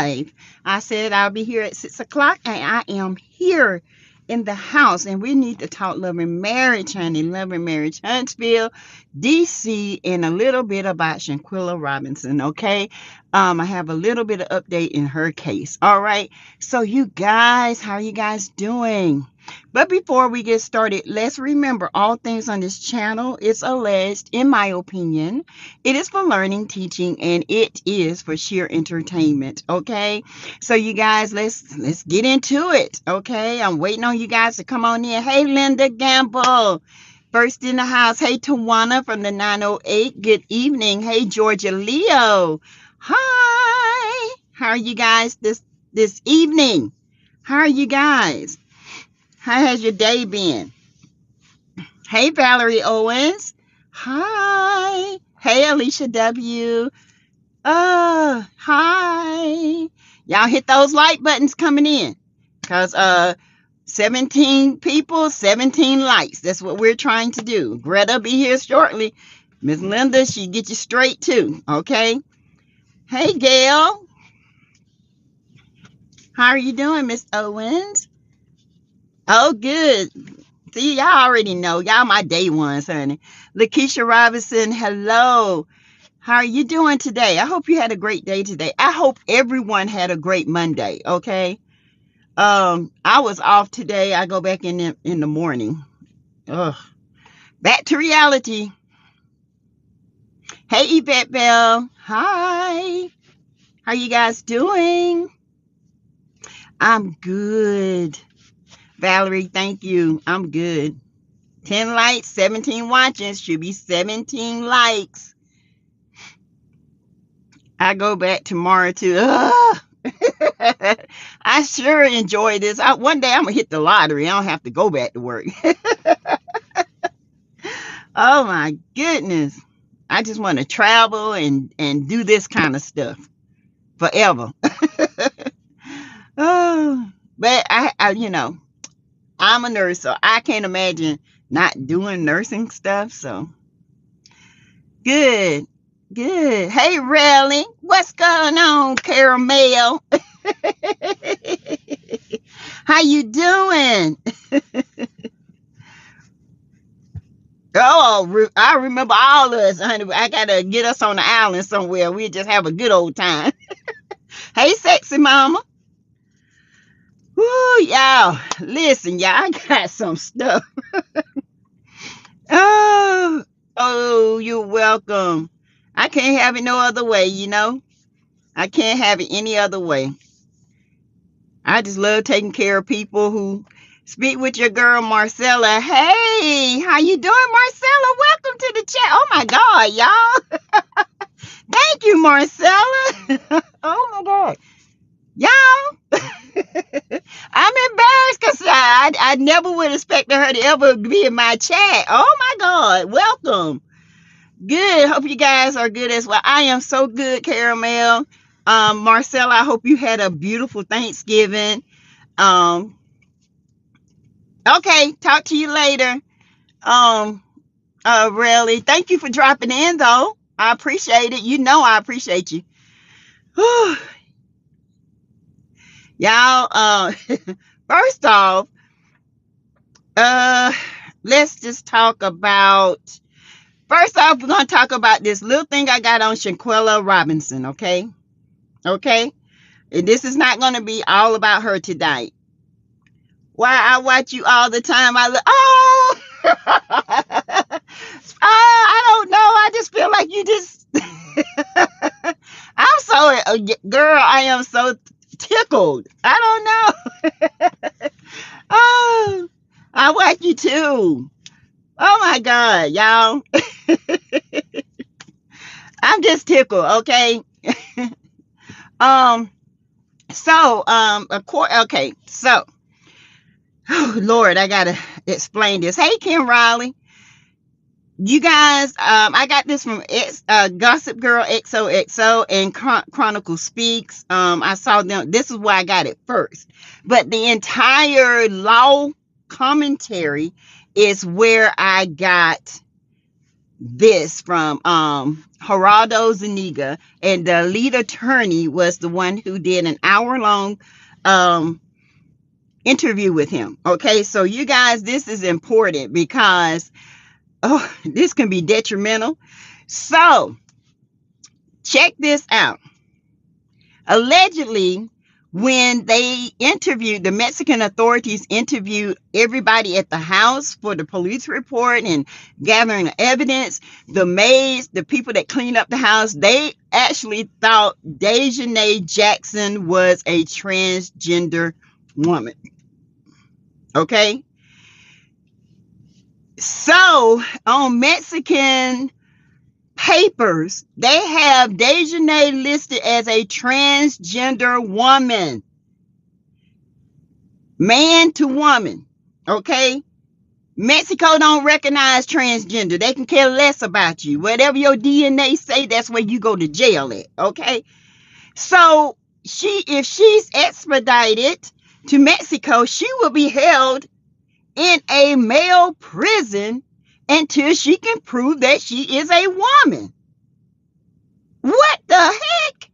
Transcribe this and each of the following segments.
live. I said I'll be here at 6 o'clock, and I am here in the house. And we need to talk love and marriage, honey. Love and marriage, Huntsville, DC, and a little bit about Shanquella Robinson, okay? I have a little bit of update in her case. All right. So you guys, how are you guys doing? But before we get started, let's remember all things on this channel is alleged, in my opinion. It is for learning, teaching, and it is for sheer entertainment. Okay. So you guys, let's get into it. Okay. I'm waiting on you guys to come on in. Hey, Linda Gamble. First in the house. Hey, Tawana from the 908. Good evening. Hey, Georgia Leo. Hi. How are you guys this evening? How are you guys? How has your day been? Hey, Valerie Owens. Hi. Hey, Alicia W. Hi. Y'all hit those like buttons coming in. Because 17 people, 17 likes. That's what we're trying to do. Greta be here shortly. Miss Linda, she get you straight too. Okay. Hey, Gail. How are you doing, Miss Owens? Oh, good. See, y'all already know. Y'all my day ones, honey. Lakeisha Robinson, hello. How are you doing today? I hope you had a great day today. I hope everyone had a great Monday, okay? I was off today. I go back in the morning. Ugh. Back to reality. Hey, Yvette Bell. Hi. How you guys doing? I'm good. Valerie, thank you. I'm good. 10 likes, 17 watching. Should be 17 likes. I go back tomorrow too. I sure enjoy this. One day I'm going to hit the lottery. I don't have to go back to work. Oh my goodness. I just want to travel and do this kind of stuff forever. Oh, but I you know, I'm a nurse, so I can't imagine not doing nursing stuff. So good. Hey, Rally, what's going on, Caramel? How you doing? Oh, I remember all of us, honey. I gotta get us on the island somewhere. We just have a good old time. Hey, sexy mama. Woo, y'all. Listen, y'all, I got some stuff. Oh, you're welcome. I can't have it no other way, you know. I can't have it any other way. I just love taking care of people who speak with your girl, Marcella. Hey, how you doing, Marcella? Welcome to the chat. Oh, my God, y'all. Thank you, Marcella. Oh, my God. Y'all, I'm embarrassed because I never would expect her to ever be in my chat. Oh, my God. Welcome. Good. Hope you guys are good as well. I am so good, Caramel. Marcella, I hope you had a beautiful Thanksgiving. Okay, talk to you later. Really, thank you for dropping in, though. I appreciate it. You know I appreciate you. Y'all, first off, let's just talk about, first off, we're going to talk about this little thing I got on Shanquella Robinson, okay? Okay? And this is not going to be all about her tonight. Why I watch you all the time, I look, I don't know. I just feel like you just, I'm so, girl, I am so tickled. I don't know. Oh, I watch you too. Oh my God, y'all. I'm just tickled, okay? Okay, so, oh Lord, I gotta explain this. Hey, Kim Riley. You guys, I got this from Gossip Girl XOXO and Chronicle Speaks. I saw them. This is where I got it first. But the entire law commentary is where I got this from Geraldo Zuniga, and the lead attorney was the one who did an hour-long interview with him. Okay, so you guys, this is important because this can be detrimental. So check this out. Allegedly, when they interviewed, the Mexican authorities interviewed everybody at the house for the police report and gathering the evidence, the maids, the people that cleaned up the house, they actually thought Dejanay Jackson was a transgender woman. Okay? So, on Mexican papers, they have Dejanay listed as a transgender woman, man to woman. Okay, Mexico don't recognize transgender. They can care less about you. Whatever your DNA say, that's where you go to jail at. Okay, so if she's extradited to Mexico, she will be held in a male prison until she can prove that she is a woman. What the heck?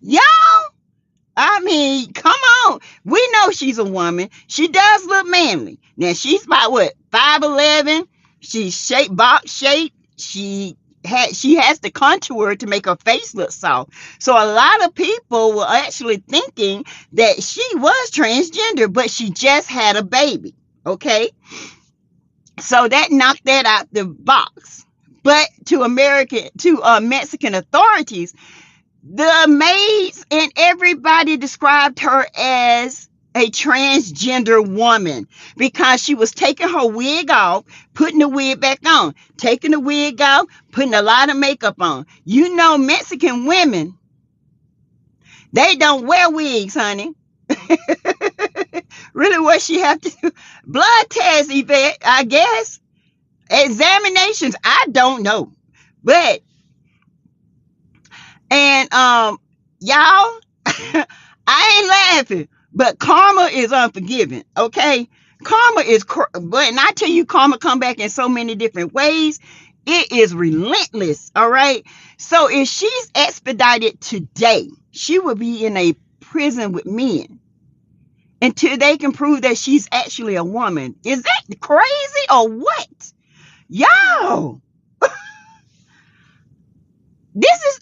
Y'all, I mean, come on. We know she's a woman. She does look manly. Now, she's about, what, 5'11"? She's box shaped. She has the contour to make her face look soft. So a lot of people were actually thinking that she was transgender, but she just had a baby. Okay? So that knocked that out the box. But to Mexican authorities, the maids and everybody described her as a transgender woman because she was taking her wig off, putting the wig back on, taking the wig off, putting a lot of makeup on. You know, Mexican women, they don't wear wigs, honey. Really, what she have to do? Blood tests, Yvette, I guess. Examinations, I don't know. But, and y'all, I ain't laughing, but karma is unforgiving. Okay, karma is, but and I tell you, karma come back in so many different ways. It is relentless. All right. So if she's expedited today, she will be in a prison with men until they can prove that she's actually a woman. Is that crazy or what? Y'all, this is,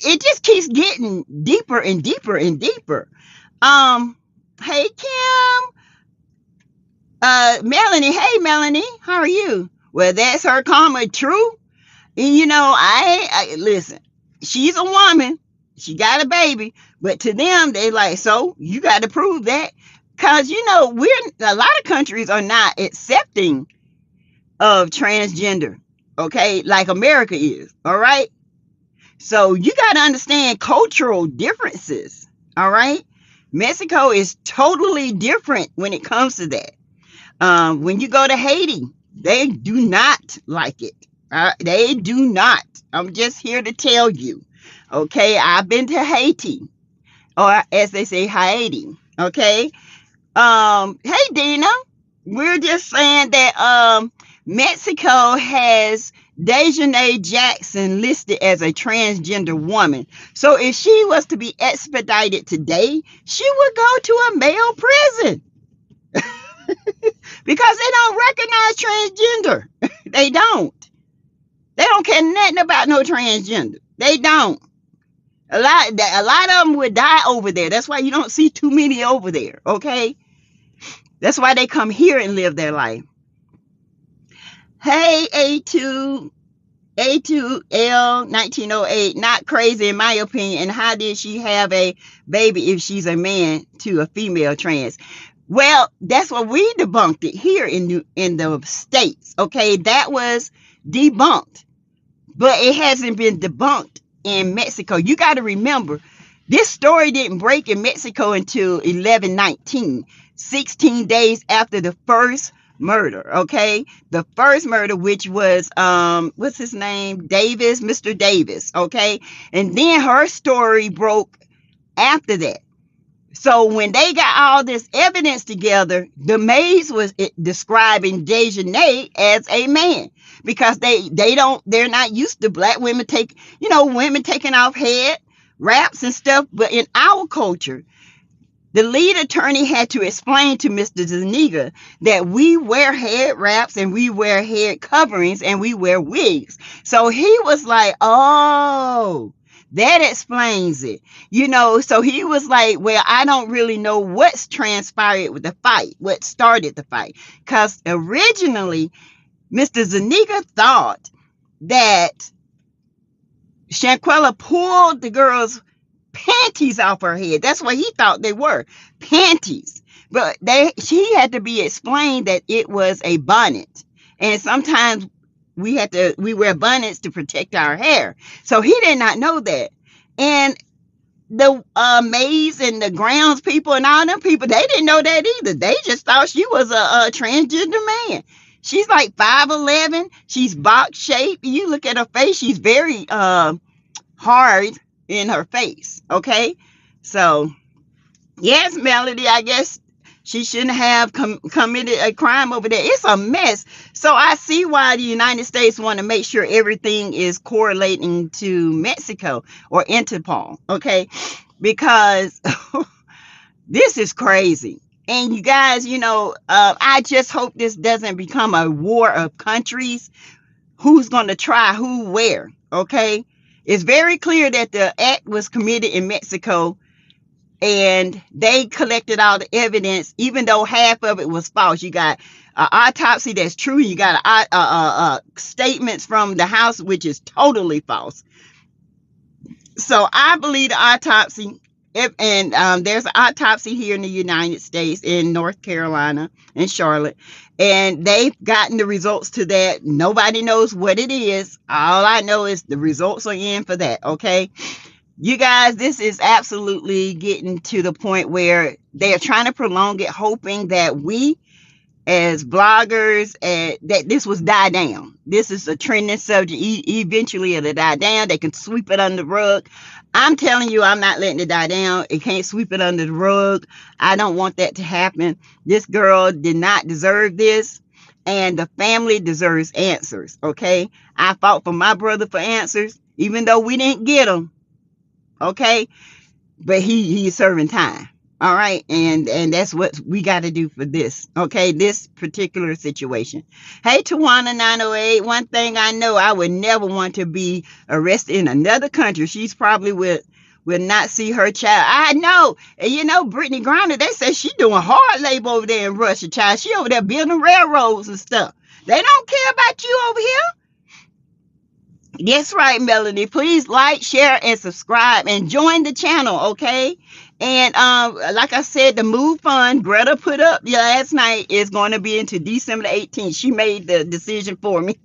it just keeps getting deeper and deeper and deeper. Hey, Kim, Melanie. Hey, Melanie, how are you? Well, that's her karma, true. And you know, I listen, she's a woman. She got a baby, but to them, they like, so you got to prove that. Because, you know, a lot of countries are not accepting of transgender, okay, like America is. All right, so you got to understand cultural differences. All right, Mexico is totally different when it comes to that. When you go to Haiti, they do not like it. They do not. I'm just here to tell you. Okay, I've been to Haiti, or as they say, Haiti. Okay. Hey, Dina, we're just saying that Mexico has Dejanay Jackson listed as a transgender woman. So if she was to be expedited today, she would go to a male prison because they don't recognize transgender. They don't. They don't care nothing about no transgender. They don't. A lot of them would die over there. That's why you don't see too many over there. Okay. That's why they come here and live their life. Hey, A2L 1908, not crazy in my opinion. And how did she have a baby if she's a man to a female trans? Well, that's what we debunked it here in the States. Okay, that was debunked, but it hasn't been debunked in Mexico. You got to remember, this story didn't break in Mexico until 11/19, 16 days after the first murder. Okay, the first murder, which was what's his name, Davis, Mr. Davis. Okay, and then her story broke after that. So when they got all this evidence together, the maids was describing Dejanay as a man because they're not used to black women women taking off head wraps and stuff. But in our culture, the lead attorney had to explain to Mr. Zuniga that we wear head wraps and we wear head coverings and we wear wigs. So he was like, oh, that explains it. So he was like, well, I don't really know what's transpired with the fight, what started the fight. Because originally, Mr. Zuniga thought that Shanquella pulled the girl's panties off her head. That's what he thought they were, panties. But she had to be explained that it was a bonnet. And sometimes we wear bonnets to protect our hair. So he did not know that. And the maids and the grounds people and all them people, they didn't know that either. They just thought she was a transgender man. She's like 5'11". She's box shaped. You look at her face, she's very hard in her face. Okay, so yes, Melody, I guess she shouldn't have committed a crime over there. It's a mess. So I see why the United States want to make sure everything is correlating to Mexico or Interpol. Okay, because this is crazy. And you guys, I just hope this doesn't become a war of countries. Who's going to try who where? Okay, it's very clear that the act was committed in Mexico, and they collected all the evidence, even though half of it was false. You got an autopsy that's true. You got statements from the house, which is totally false. So I believe the autopsy. And there's an autopsy here in the United States, in North Carolina, in Charlotte. And they've gotten the results to that. Nobody knows what it is. All I know is the results are in for that, okay? You guys, this is absolutely getting to the point where they are trying to prolong it, hoping that we, as bloggers, that this was die down. This is a trending subject. Eventually it'll die down. They can sweep it under the rug. I'm telling you, I'm not letting it die down. It can't sweep it under the rug. I don't want that to happen. This girl did not deserve this, and the family deserves answers, okay? I fought for my brother for answers, even though we didn't get them, okay? But he's serving time. All right, and that's what we got to do for this, okay, this particular situation. Hey, Tawana 908, one thing I know, I would never want to be arrested in another country. She's probably will not see her child. I know, and Brittany Griner, they say she's doing hard labor over there in Russia, child. She over there building railroads and stuff. They don't care about you over here. That's right, Melanie. Please like, share, and subscribe, and join the channel, okay? And like I said, the Move Fund Greta put up last night is going to be into December 18th. She made the decision for me.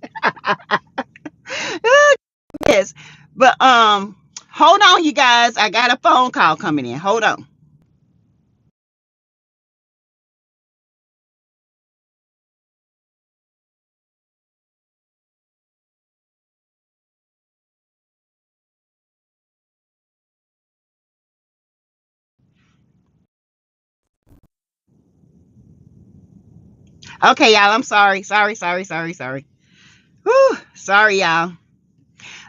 Yes, but hold on, you guys. I got a phone call coming in. Hold on. Okay, y'all. I'm sorry. Sorry. Whew, sorry, y'all.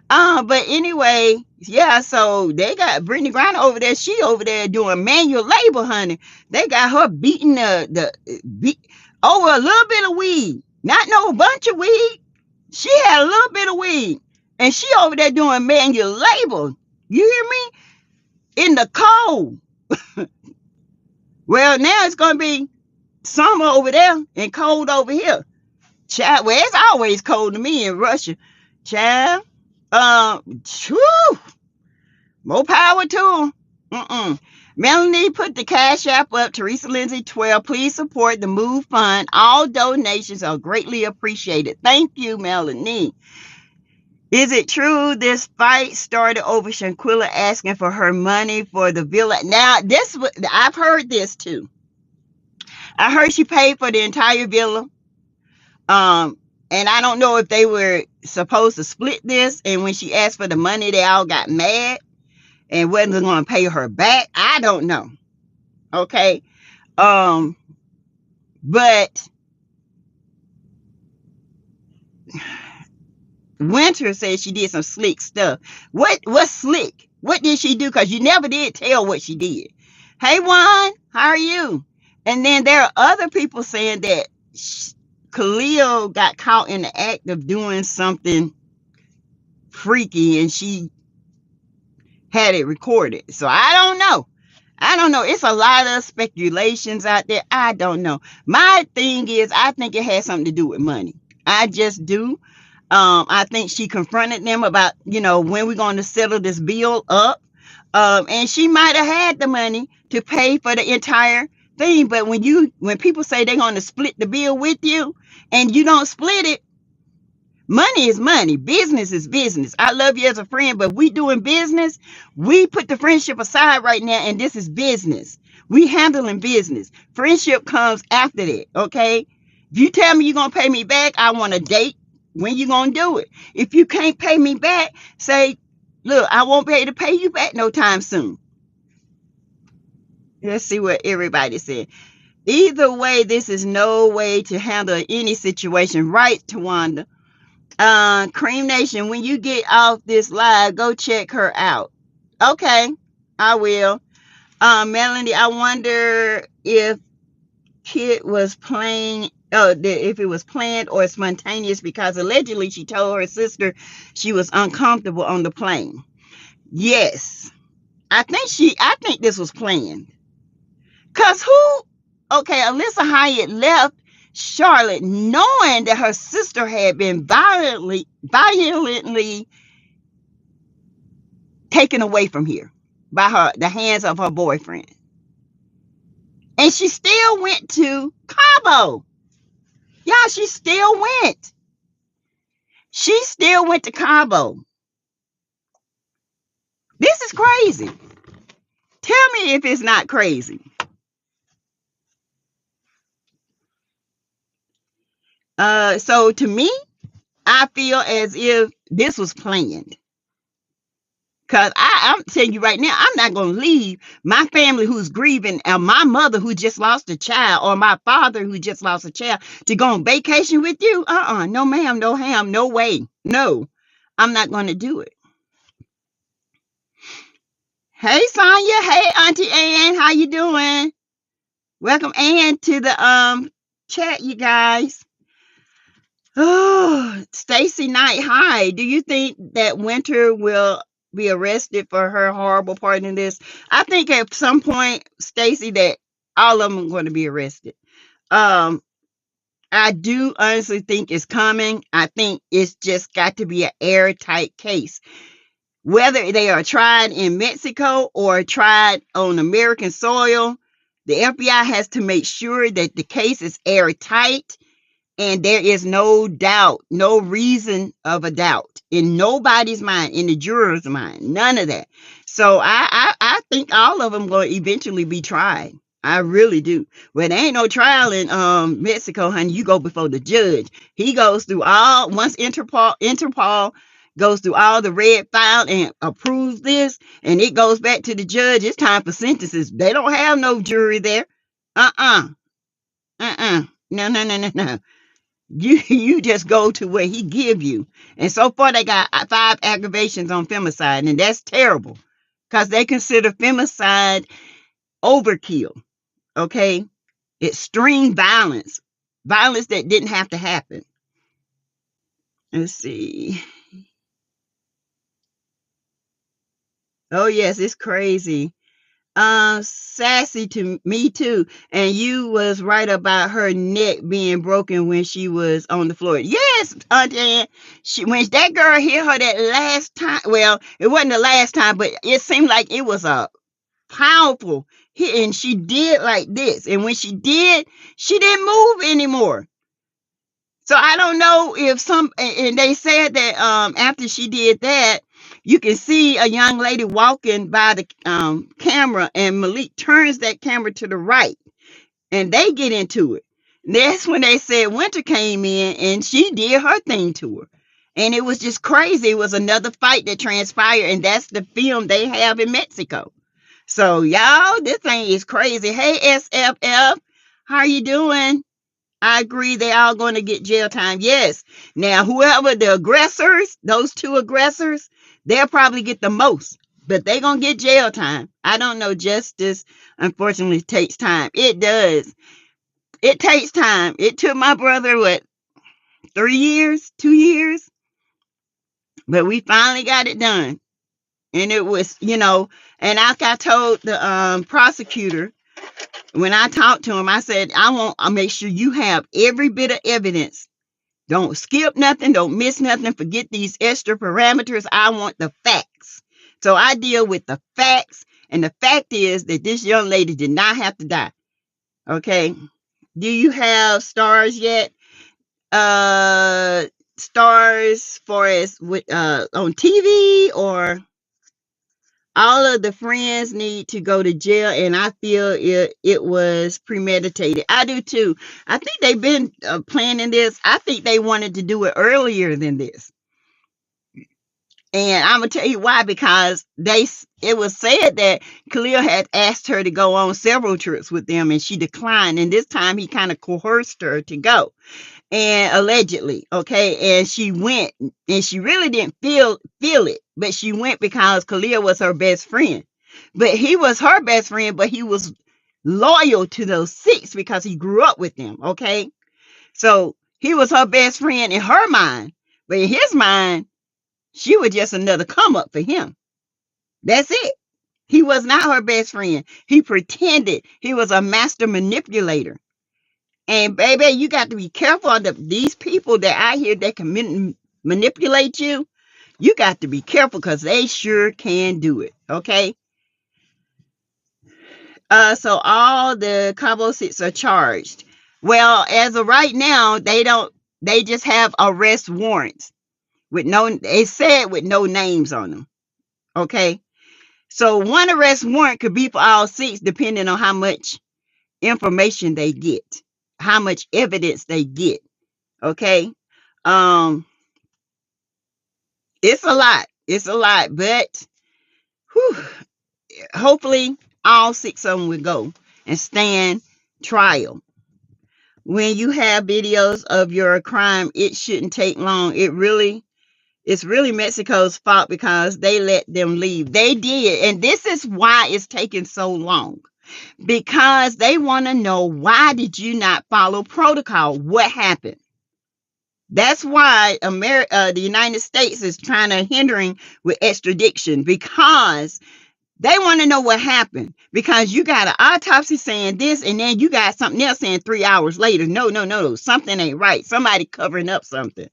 But anyway, yeah, so they got Brittany Griner over there. She over there doing manual labor, honey. They got her beating over a little bit of weed. Not no bunch of weed. She had a little bit of weed. And she over there doing manual labor. You hear me? In the cold. Well, now it's going to be summer over there and cold over here. Child, well, it's always cold to me in Russia. Child, more power to them. Melanie put the Cash App up, Teresa Lindsay 12. Please support the Move Fund. All donations are greatly appreciated. Thank you, Melanie. Is it true this fight started over Shanquella asking for her money for the villa? Now, I've heard this too. I heard she paid for the entire villa. And I don't know if they were supposed to split this, and when she asked for the money, they all got mad and wasn't going to pay her back. I don't know. Okay. But Winter said she did some slick stuff. What's slick? What did she do? Because you never did tell what she did. Hey Juan, how are you? And then there are other people saying that Khalil got caught in the act of doing something freaky and she had it recorded. So I don't know. I don't know. It's a lot of speculations out there. I don't know. My thing is, I think it has something to do with money. I just do. I think she confronted them about, when we're going to settle this bill up. And she might have had the money to pay for the entire thing. But when people say they're going to split the bill with you and you don't split it, money is money. Business is business. I love you as a friend, but we doing business. We put the friendship aside right now, and this is business. We handling business. Friendship comes after that, okay? If you tell me you're going to pay me back, I want a date. When you going to do it? If you can't pay me back, say, look, I won't be able to pay you back no time soon. Let's see what everybody said. Either way, this is no way to handle any situation. Right, Tawanda? Cream Nation, when you get off this live, go check her out. Okay, I will. Melanie, I wonder if Kit was playing, if it was planned or spontaneous, because allegedly she told her sister she was uncomfortable on the plane. Yes, I think this was planned. Cause Alyssa Hyatt left Charlotte knowing that her sister had been violently taken away from here by the hands of her boyfriend. And she still went to Cabo. Y'all, she still went. She still went to Cabo. This is crazy. Tell me if it's not crazy. So to me, I feel as if this was planned. Because I'm telling you right now, I'm not going to leave my family who's grieving, and my mother who just lost a child, or my father who just lost a child, to go on vacation with you. No ma'am, no ham, no way. No, I'm not going to do it. Hey Sonia, hey Auntie Ann, how you doing? Welcome Ann to the chat, you guys. Oh, Stacy Knight, hi. Do you think that Winter will be arrested for her horrible part in this? I think at some point, Stacy, that all of them are going to be arrested. I do honestly think it's coming. I think it's just got to be an airtight case. Whether they are tried in Mexico or tried on American soil, the FBI has to make sure that the case is airtight and there is no doubt, no reason of a doubt in nobody's mind, in the juror's mind, none of that. So I think all of them going to eventually be tried. I really do. Well, there ain't no trial in Mexico, honey. You go before the judge. He goes through once Interpol goes through all the red file and approves this, and it goes back to the judge. It's time for sentences. They don't have no jury there. No. You just go to where he give you. And so far they got 5 aggravations on femicide, and that's terrible because they consider femicide overkill. Okay, extreme violence that didn't have to happen. Let's see. Oh yes, it's crazy. Sassy to me too. And you was right about her neck being broken when she was on the floor. Yes, Auntie Ann. When that girl hit her that last time, well, it wasn't the last time, but it seemed like it was a powerful hit, and she did like this. And when she did, she didn't move anymore. So I don't know if and they said that after she did that, you can see a young lady walking by the camera, and Malik turns that camera to the right, and they get into it. And that's when they said Winter came in, and she did her thing to her. And it was just crazy. It was another fight that transpired, and that's the film they have in Mexico. So, y'all, this thing is crazy. Hey, SFF, how are you doing? I agree. They all going to get jail time. Yes. Now, whoever the aggressors, those two aggressors, they'll probably get the most, but they going to get jail time. I don't know. Justice, unfortunately, takes time. It does. It takes time. It took my brother, what, 3 years, 2 years? But we finally got it done. And it was, and like I told the prosecutor, when I talked to him, I said, I'll make sure you have every bit of evidence. Don't skip nothing. Don't miss nothing. Forget these extra parameters. I want the facts. So I deal with the facts. And the fact is that this young lady did not have to die. Okay. Do you have stars yet? Stars for us with on TV, or all of the friends need to go to jail, and I feel it was premeditated. I do too. I think they've been planning this. I think they wanted to do it earlier than this. And I'm gonna tell you why, because it was said that Khalil had asked her to go on several trips with them, and she declined. And this time he kind of coerced her to go, and allegedly, okay. And she went, and she really didn't feel it, but she went because Khalil was her best friend. But he was her best friend, but he was loyal to those 6 because he grew up with them, okay. So he was her best friend in her mind, but in his mind, she was just another come up for him. That's it. He was not her best friend. He pretended. He was a master manipulator. And baby, you got to be careful of these people that I hear that can manipulate you. You got to be careful because they sure can do it. Okay. So all the Cabo 6 are charged. Well, as of right now, they just have arrest warrants with no names on them. Okay. So one arrest warrant could be for all 6, depending on how much information they get, how much evidence they get. Okay. It's a lot, but hopefully all 6 of them will go and stand trial. When you have videos of your crime, it shouldn't take long. It's really Mexico's fault because they let them leave. They did. And this is why it's taking so long. Because they want to know, why did you not follow protocol? What happened? That's why the United States is trying to hindering with extradition, because they want to know what happened. Because you got an autopsy saying this, and then you got something else saying 3 hours later. No. Something ain't right. Somebody covering up something.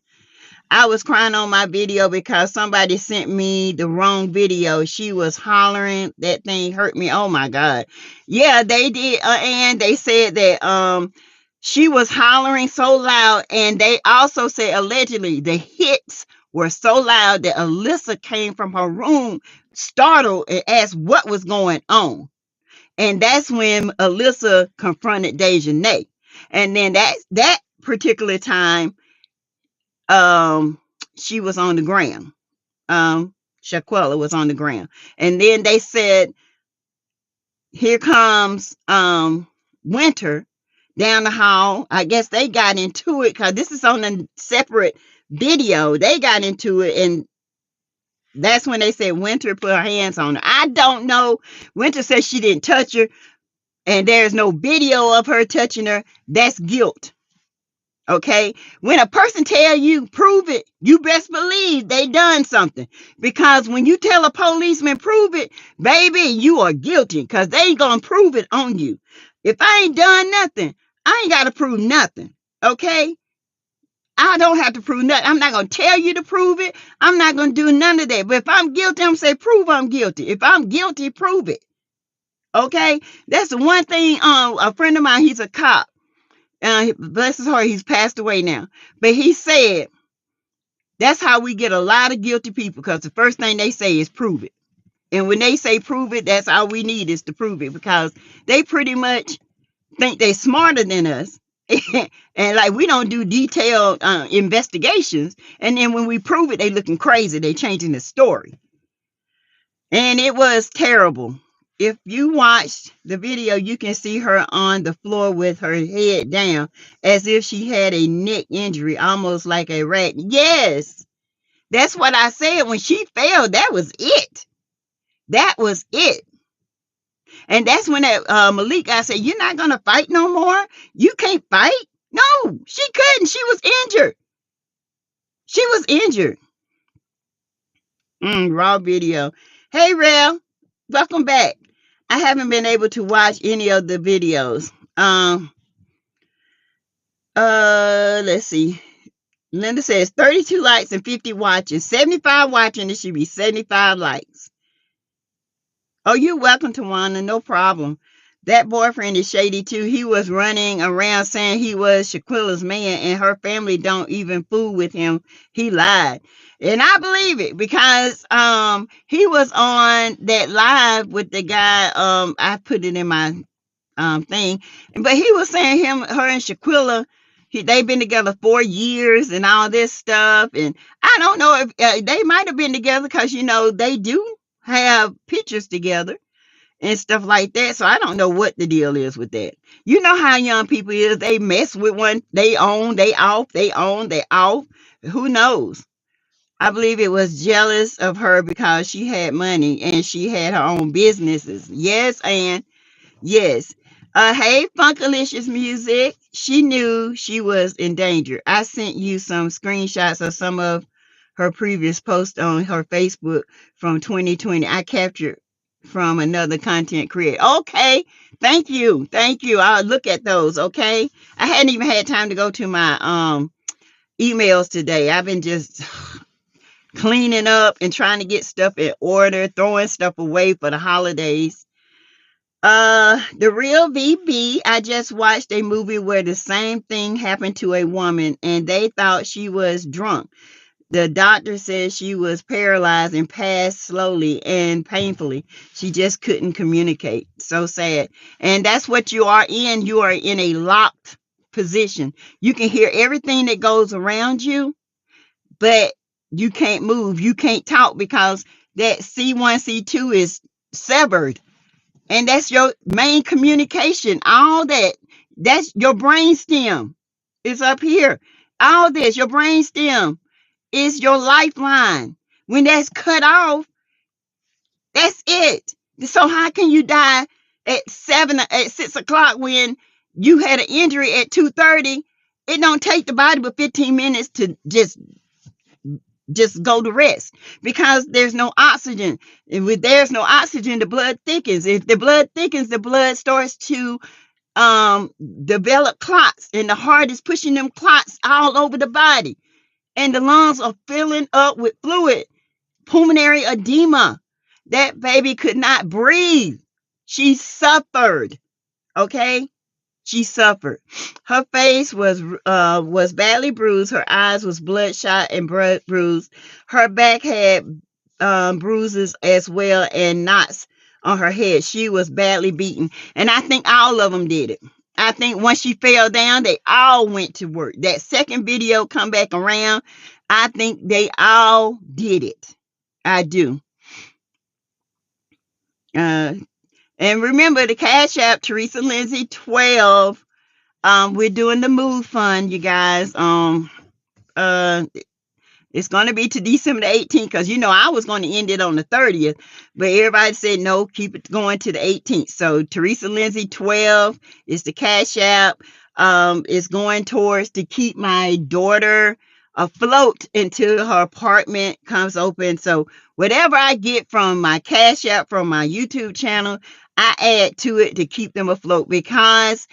I was crying on my video because somebody sent me the wrong video. She was hollering. That thing hurt me. Oh my God. Yeah, they did. And they said that she was hollering so loud. And they also said allegedly the hits were so loud that Alyssa came from her room startled and asked what was going on. And that's when Alyssa confronted Dejanay. And then that particular time, she was on the ground. Shanquella was on the ground. And then they said, here comes Winter down the hall. I guess they got into it because this is on a separate video. They got into it, and that's when they said Winter put her hands on her. I don't know. Winter said she didn't touch her, and there's no video of her touching her. That's guilt. Okay, when a person tell you prove it, you best believe they done something. Because when you tell a policeman prove it, baby, you are guilty, because they ain't gonna prove it on you. If I ain't done nothing, I ain't gotta prove nothing. Okay, I don't have to prove nothing. I'm not gonna tell you to prove it. I'm not gonna do none of that. But if I'm guilty, I'm gonna say prove I'm guilty. If I'm guilty, prove it. Okay, that's the one thing. A friend of mine, he's a cop. Bless his heart, he's passed away now. But he said, that's how we get a lot of guilty people, because the first thing they say is prove it. And when they say prove it, that's all we need is to prove it, because they pretty much think they're smarter than us. And like, we don't do detailed investigations. And then when we prove it, they looking crazy. They changing the story. And it was terrible. if you watch the video, you can see her on the floor with her head down as if she had a neck injury, almost like a rat. Yes, that's what I said. When she fell, that was it. That was it. And that's when that Malik guy said, "You're not going to fight no more? You can't fight?" No, she couldn't. She was injured. She was injured. Raw video. Hey, Rel. Welcome back. I haven't been able to watch any of the videos. Let's see. Linda says 32 likes and 50 watching. 75 watching, it should be 75 likes. Oh, you're welcome, Tawana. No problem. That boyfriend is shady too. He was running around saying he was Shaquilla's man, and her family don't even fool with him. He lied. And I believe it because he was on that live with the guy. I put it in my thing, but he was saying her and Shaquilla, they've been together 4 years and all this stuff. And I don't know if they might have been together because they do have pictures together and stuff like that. So I don't know what the deal is with that. You know how young people is. They mess with one. They on, they off. They on, they off. Who knows? I believe it was jealous of her because she had money and she had her own businesses. Yes, and yes. Hey, Funkalicious Music. She knew she was in danger. I sent you some screenshots of some of her previous posts on her Facebook from 2020. I captured from another content creator. Okay. Thank you. Thank you. I'll look at those. Okay. I hadn't even had time to go to my emails today. I've been just cleaning up and trying to get stuff in order, throwing stuff away for the holidays. The Real VB, I just watched a movie where the same thing happened to a woman and they thought she was drunk. The doctor said she was paralyzed and passed slowly and painfully. She just couldn't communicate. So sad. And that's what you are in. You are in a locked position. You can hear everything that goes around you, but you can't move. You can't talk because that C1, C2 is severed. And that's your main communication. All that's your brain stem. It's up here. All this, your brain stem is your lifeline. When that's cut off, that's it. So how can you die at 6 o'clock when you had an injury at 2:30? It don't take the body but 15 minutes to just go to rest because there's no oxygen. If there's no oxygen, the blood thickens. If the blood thickens, the blood starts to develop clots, and the heart is pushing them clots all over the body, and the lungs are filling up with fluid, pulmonary edema. That baby could not breathe. She suffered. Okay. She suffered. Her face was badly bruised. Her eyes was bloodshot and bruised. Her back had bruises as well and knots on her head. She was badly beaten. And I think all of them did it. I think once she fell down, they all went to work. That second video come back around, I think they all did it. I do. And remember the Cash App, Teresa Lindsay 12. We're doing the Move Fund, you guys. It's going to be to December the 18th because, I was going to end it on the 30th. But everybody said, no, keep it going to the 18th. So Teresa Lindsay 12 is the Cash App. It's going towards to keep my daughter afloat until her apartment comes open. So whatever I get from my Cash App, from my YouTube channel, I add to it to keep them afloat because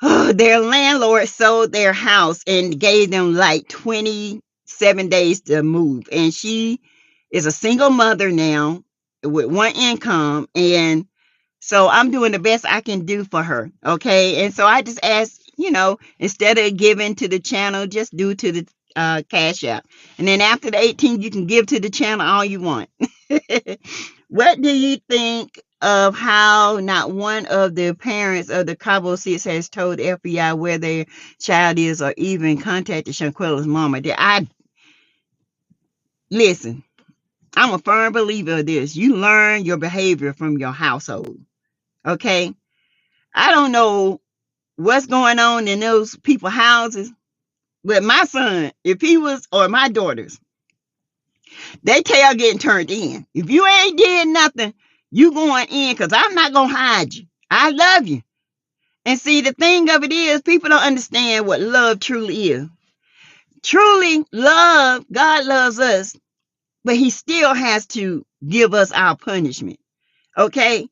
their landlord sold their house and gave them like 27 days to move. And she is a single mother now with one income. And so I'm doing the best I can do for her. Okay. And so I just ask, instead of giving to the channel, just do to the Cash App. And then after the 18th, you can give to the channel all you want. What do you think of how not one of the parents of the Cabo 6 has told the FBI where their child is or even contacted Shanquella's mama? Listen, I'm a firm believer of this. You learn your behavior from your household. Okay? I don't know what's going on in those people's houses, but my son, if he was, or my daughters, they tail getting turned in. If you ain't did nothing, you going in, because I'm not going to hide you. I love you. And see, the thing of it is, people don't understand what love truly is. Truly love, God loves us, but he still has to give us our punishment. Okay?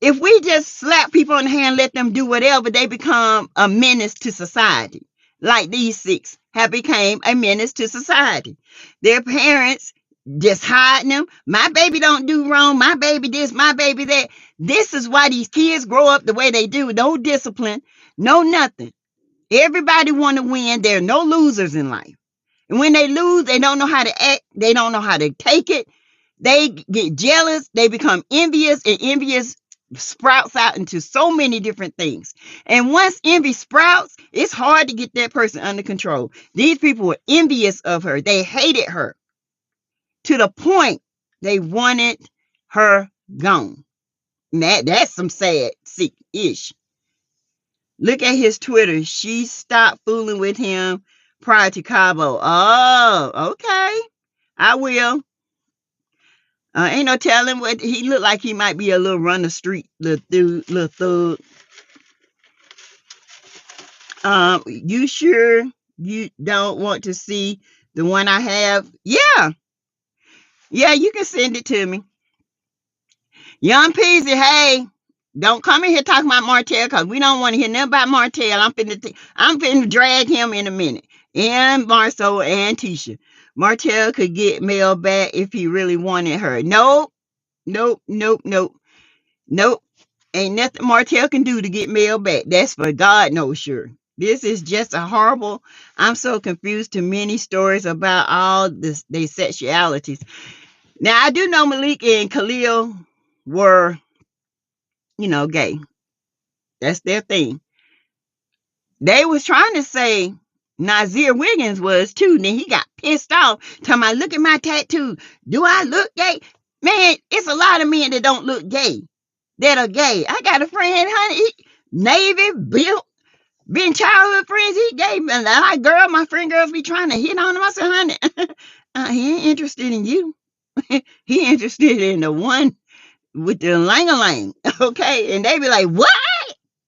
If we just slap people on the hand, let them do whatever, they become a menace to society. Like these 6 have become a menace to society. Their parents just hiding them. My baby don't do wrong. My baby this, my baby that. This is why these kids grow up the way they do. No discipline, no nothing. Everybody want to win. There are no losers in life. And when they lose, they don't know how to act. They don't know how to take it. They get jealous. They become envious, and envious sprouts out into so many different things. And once envy sprouts, it's hard to get that person under control. These people were envious of her. They hated her to the point they wanted her gone. And that's some sad, sick-ish. Look at his Twitter. She stopped fooling with him prior to Cabo. Oh, okay. I will. Ain't no telling what he looked like. He might be a little run the street, little thug. You sure you don't want to see the one I have? Yeah, you can send it to me. Young Peasy, hey, don't come in here talking about Martell, because we don't want to hear nothing about Martell. I'm finna drag him in a minute. And Marceau and Tisha. Martell could get Mel back if he really wanted her. Nope. Ain't nothing Martell can do to get Mel back. That's for God knows sure. This is just a horrible. I'm so confused to many stories about all this, their sexualities. Now, I do know Malik and Khalil were, gay. That's their thing. They was trying to say Nazir Wiggins was too. Then he got pissed off, talking about, look at my tattoo. Do I look gay? Man, it's a lot of men that don't look gay, that are gay. I got a friend, honey, Navy, built, been childhood friends. He gave me my friend girls be trying to hit on him. I said, honey, he ain't interested in you. He interested in the one with the lang-a-lang. Okay. And they be like, what?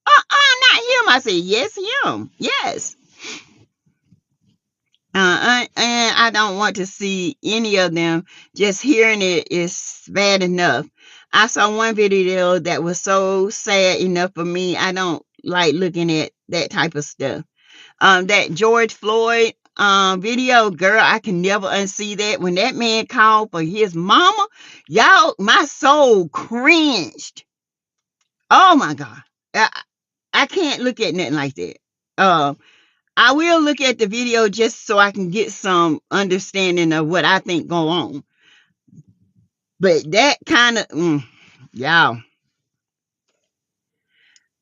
Not him. I said, yes, him. Yes. And I don't want to see any of them. Just hearing it is bad enough. I saw one video that was so sad enough for me. I don't like looking at that type of stuff. That George Floyd video, girl, I can never unsee that. When that man called for his mama, y'all, my soul cringed. Oh my God. I can't look at nothing like that. I will look at the video just so I can get some understanding of what I think go on. But that kind of, y'all.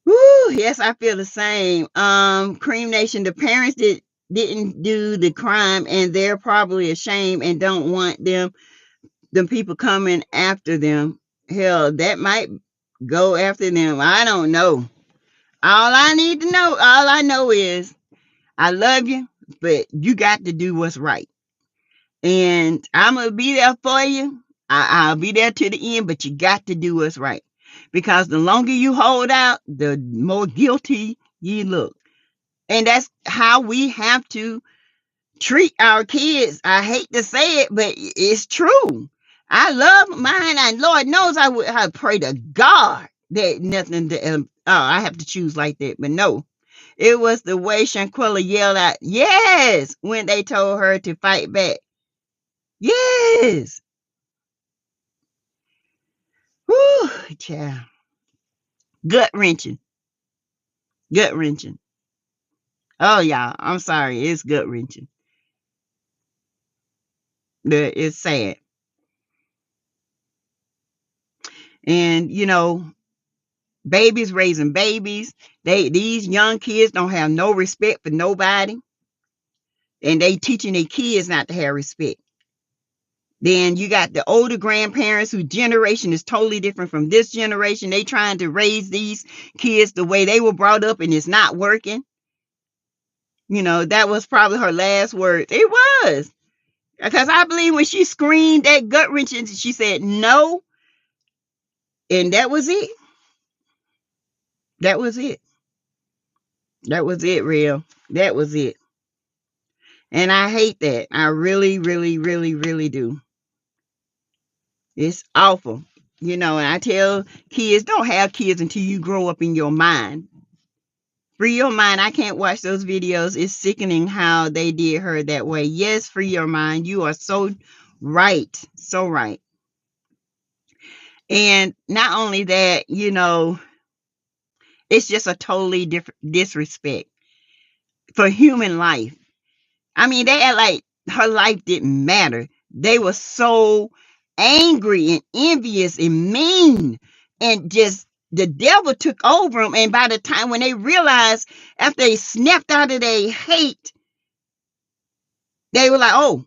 Woo, yes, I feel the same. Cream Nation, the parents didn't do the crime, and they're probably ashamed and don't want them people coming after them. Hell, that might go after them. I don't know. All I know is I love you, but you got to do what's right. And I'm going to be there for you. I'll be there to the end, but you got to do what's right. Because the longer you hold out, the more guilty you look. And that's how we have to treat our kids. I hate to say it, but it's true. I love mine, and Lord knows I pray to God that nothing I have to choose like that. But no, it was the way Shanquella yelled out, yes, when they told her to fight back. Yes. Whew, child. Gut wrenching. Oh, y'all, I'm sorry. It's gut wrenching. It's sad. And, babies raising babies. These young kids don't have no respect for nobody. And they teaching their kids not to have respect. Then you got the older grandparents whose generation is totally different from this generation. They trying to raise these kids the way they were brought up, and it's not working. That was probably her last words. It was. Because I believe when she screamed that gut wrenching, she said no. And that was it. That was it. That was it, real. That was it. And I hate that. I really, really, really, really do. It's awful. And I tell kids, don't have kids until you grow up in your mind. Free your mind. I can't watch those videos. It's sickening how they did her that way. Yes, free your mind. You are so right. So right. And not only that, it's just a totally different disrespect for human life. I mean, they act like her life didn't matter. They were so angry and envious and mean, and just the devil took over them. And by the time when they realized, after they snapped out of their hate, they were like, oh,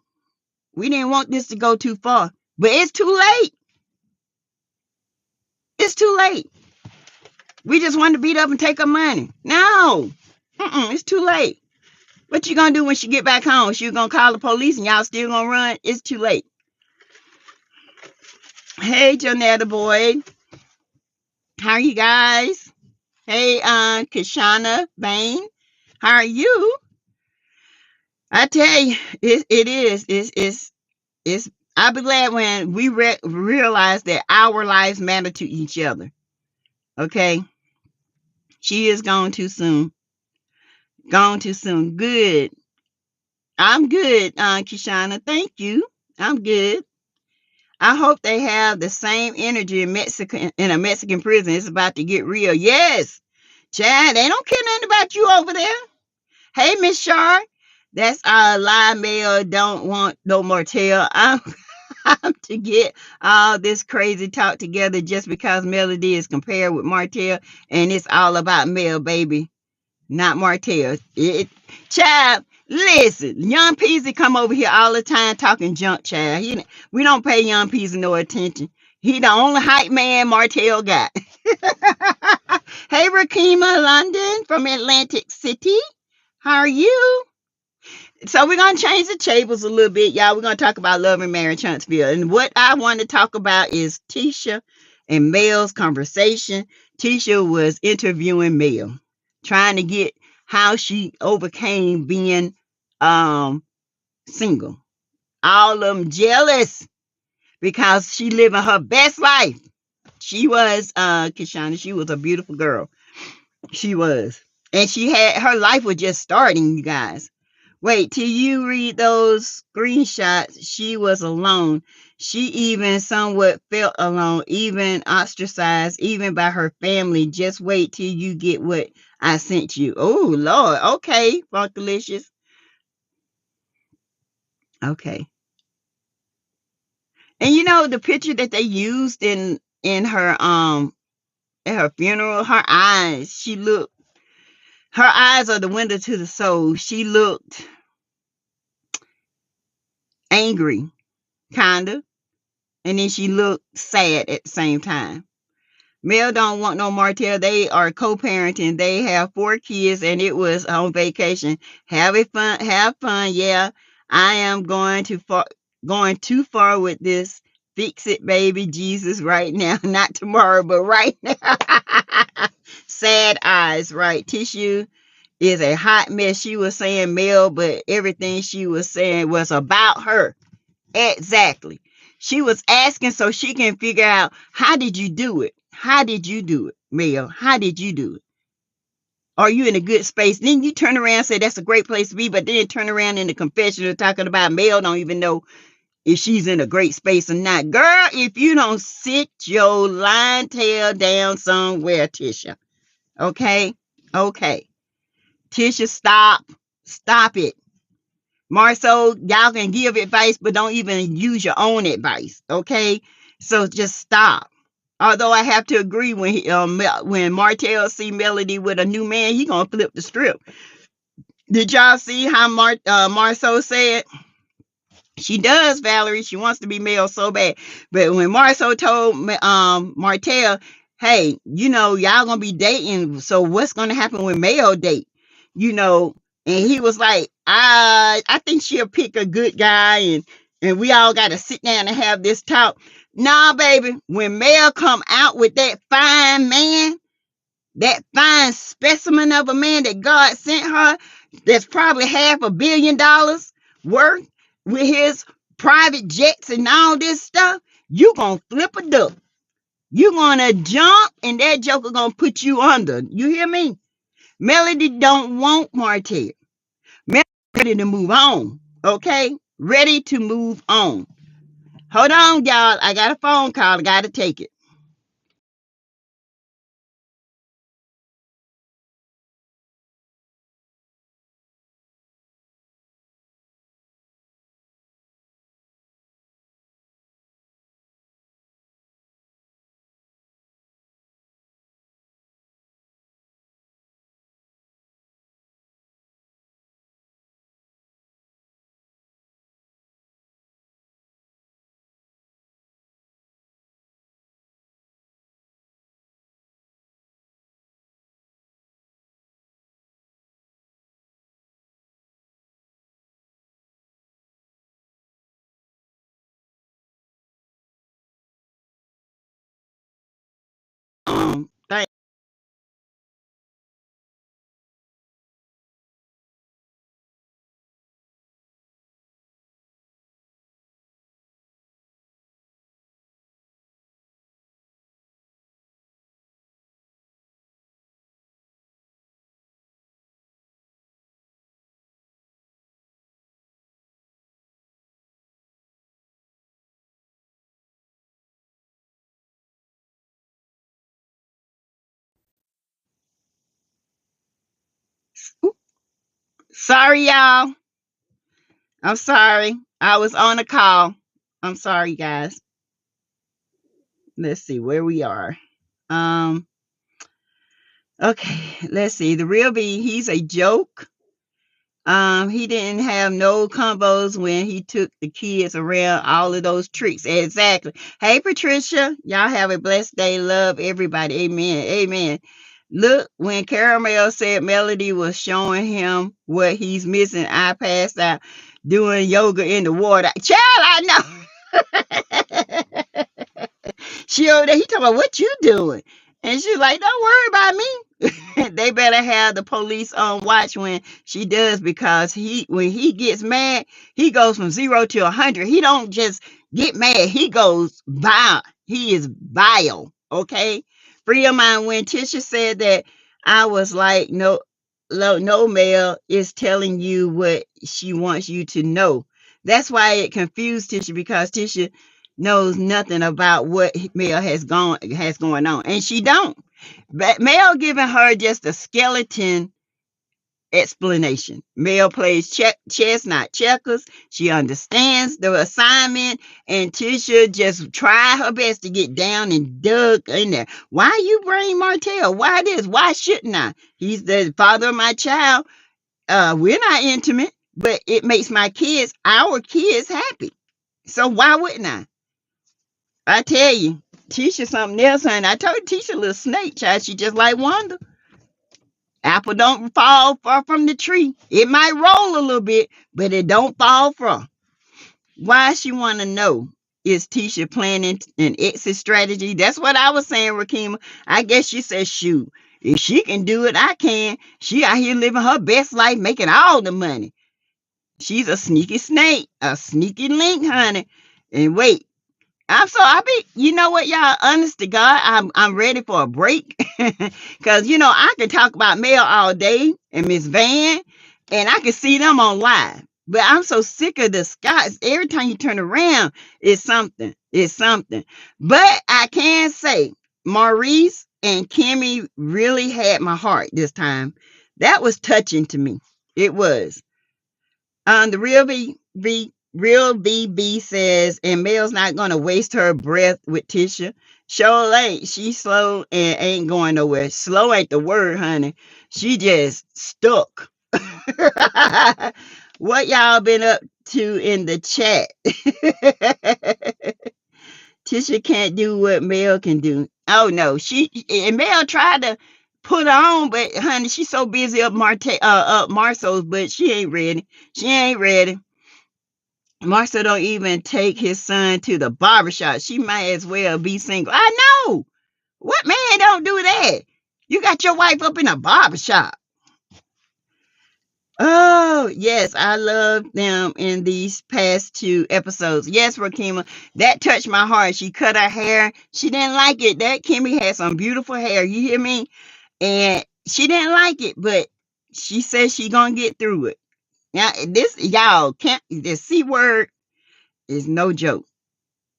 we didn't want this to go too far. But it's too late. It's too late. We just wanted to beat up and take her money. No. It's too late. What you gonna do when she get back home? She gonna call the police and y'all still gonna run? It's too late. Hey, Jonetta boy. How are you guys? Hey, Kishana Bain. How are you? I tell you, it is. It's. I'll be glad when we realize that our lives matter to each other. Okay? She is gone too soon. Gone too soon. Good. I'm good, Kishana. Thank you. I'm good. I hope they have the same energy in a Mexican prison. It's about to get real. Yes. Chad, they don't care nothing about you over there. Hey, Miss Shar. That's lie mail. Don't want no more tail. I'm to get all this crazy talk together just because Melody is compared with Martell, and it's all about Mel, baby, not Martell. Child, listen, Young Peasy come over here all the time talking junk, child. We don't pay Young Peasy no attention. He the only hype man Martell got. Hey, Rakima London from Atlantic City. How are you? So we're going to change the tables a little bit, y'all. We're going to talk about Love and Marriage Huntsville. And what I want to talk about is Tisha and Mel's conversation. Tisha was interviewing Mel, trying to get how she overcame being single. All of them jealous because she living her best life. She was, Kishana, she was a beautiful girl. She was. And her life was just starting, you guys. Wait till you read those screenshots. She was alone. She even somewhat felt alone, even ostracized, even by her family. Just wait till you get what I sent you. Oh, Lord. Okay, Funkalicious. Okay. And the picture that they used in her at her funeral, her eyes are the window to the soul. She looked angry, kinda. And then she looked sad at the same time. Mel don't want no Martell. They are co-parenting. They have 4 kids, and it was on vacation. Have fun. Yeah, I am going too far with this. Fix it, baby Jesus, right now. Not tomorrow, but right now. Sad eyes, right? Tissue is a hot mess. She was saying Mel, but everything she was saying was about her. Exactly. She was asking so she can figure out, how did you do it? How did you do it, Mel? How did you do it? Are you in a good space? Then you turn around and say that's a great place to be, but then turn around in the confessional talking about Mel don't even know if she's in a great space or not. Girl, if you don't sit your lying tail down somewhere, Tisha. Okay? Okay. Tisha, stop. Stop it. Marceau, y'all can give advice, but don't even use your own advice, okay? So just stop. Although I have to agree, when Martell see Melody with a new man, he gonna flip the script. Did y'all see how Marceau said? She does, Valerie. She wants to be male so bad. But when Marceau told Martell, hey, y'all gonna be dating, so what's gonna happen when Mel date? You know, and he was like, I think she'll pick a good guy, and we all gotta sit down and have this talk. Nah, baby, when Mel come out with that fine man, that fine specimen of a man that God sent her, that's probably $500 million worth, with his private jets and all this stuff, you gonna flip a duck. You gonna jump, and that joker gonna put you under. You hear me? Melody don't want Martell. Melody ready to move on. Okay? Ready to move on. Hold on, y'all. I got a phone call. I gotta take it. Thank Sorry, y'all. I'm sorry. I was on a call. I'm sorry, guys. Let's see where we are. Um, okay, let's see. The real B, he's a joke. He didn't have no combos when he took the kids around, all of those tricks. Exactly. Hey, Patricia. Y'all have a blessed day. Love everybody. Amen. Amen. Look, when Caramel said Melody was showing him what he's missing, I passed out doing yoga in the water. Child, I know. She over there, he talking about what you doing. And she's like, don't worry about me. They better have the police on watch when she does, because when he gets mad, he goes from 0 to 100. He don't just get mad. He goes vile. He is vile. Okay. Free of mind, when Tisha said that, I was like, no male is telling you what she wants you to know. That's why it confused Tisha, because Tisha knows nothing about what Mel has going on, and she don't. But Mel giving her just a skeleton explanation. Mel plays chess, not checkers. She understands the assignment, and Tisha just tried her best to get down and dug in there. Why you bring Martell? Why this? Why shouldn't I? He's the father of my child. We're not intimate, but it makes our kids happy. So why wouldn't I? I tell you, Tisha something else, honey. I told Tisha a little snake, child. She just like Wanda. Apple don't fall far from the tree. It might roll a little bit, but it don't fall far. Why she want to know? Is Tisha planning an exit strategy? That's what I was saying, Rakima. I guess she said, shoot, if she can do it, I can. She out here living her best life, making all the money. She's a sneaky snake, a sneaky link, honey. And wait, you know what, y'all, honest to God, I'm ready for a break. Because, I could talk about Mel all day and Miss Van, and I could see them on live. But I'm so sick of the Scots. Every time you turn around, it's something. It's something. But I can say, Maurice and Kimmy really had my heart this time. That was touching to me. It was. The real VB says, and Mel's not gonna waste her breath with Tisha. Sure ain't. She slow and ain't going nowhere. Slow ain't the word, honey. She just stuck. What y'all been up to in the chat? Tisha can't do what Mel can do. Oh no, and Mel tried to put on, but honey, she's so busy up Marceau's, but she ain't ready. She ain't ready. Marcel don't even take his son to the barbershop. She might as well be single. I know. What man don't do that? You got your wife up in a barbershop. Oh, yes, I love them in these past 2 episodes. Yes, Rakima, that touched my heart. She cut her hair. She didn't like it. That Kimmy had some beautiful hair. You hear me? And she didn't like it, but she says she gonna get through it. Now, this, y'all, can't, the C word is no joke.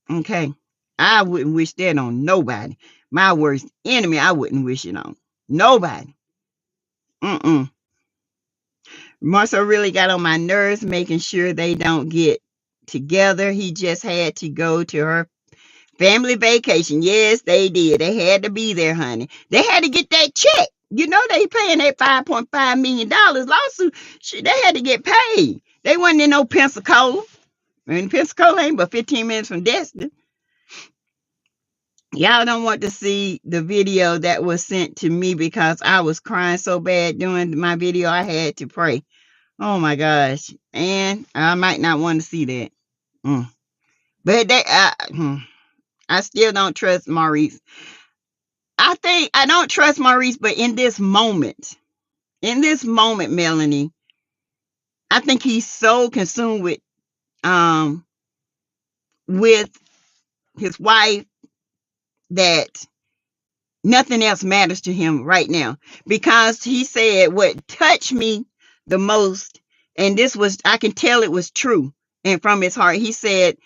Okay? I wouldn't wish that on nobody. My worst enemy, I wouldn't wish it on. Nobody. Mm-mm. Marcel really got on my nerves, making sure they don't get together. He just had to go to her family vacation. Yes, they did. They had to be there, honey. They had to get that check. You know they paying that $5.5 million lawsuit. They had to get paid. They wasn't in no Pensacola. And Pensacola ain't but 15 minutes from Destin. Y'all don't want to see the video that was sent to me because I was crying so bad doing my video. I had to pray. Oh my gosh. And I might not want to see that. But I still don't trust Maurice. I think I don't trust Maurice, but in this moment, Melanie, I think he's so consumed with his wife that nothing else matters to him right now. Because he said what touched me the most, and this was, I can tell it was true and from his heart. He said,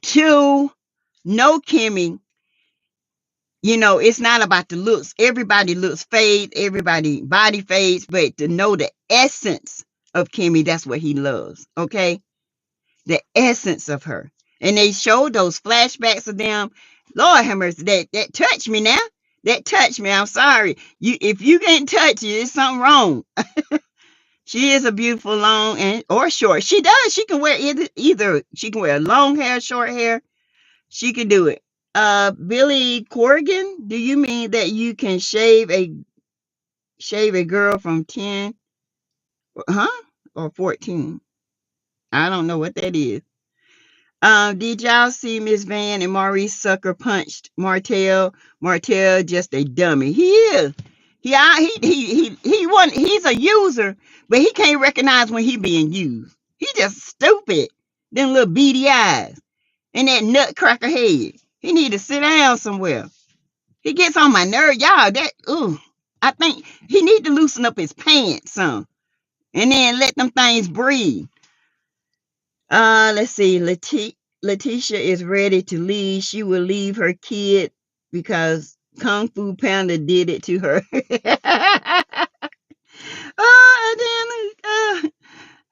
to know Kimmy, you know, it's not about the looks. Everybody looks fades, everybody body fades, but to know the essence of Kimmy, that's what he loves. Okay? The essence of her. And they showed those flashbacks of them. Lord have mercy, that touched me now. That touched me. I'm sorry. If you can't touch it, it's something wrong. She is a beautiful long or short. She does. She can wear either. She can wear long hair, short hair. She can do it. Billy Corrigan, do you mean that you can shave a girl from 10? Or 14? I don't know what that is. Did y'all see Miss Van and Maurice sucker punched Martell? Martell just a dummy. He is. He's a user, but he can't recognize when he being used. He just stupid. Them little beady eyes and that nutcracker head. He need to sit down somewhere. He gets on my nerve, y'all. I think he need to loosen up his pants some, and then let them things breathe. Let's see. Letitia is ready to leave. She will leave her kid because Kung Fu Panda did it to her.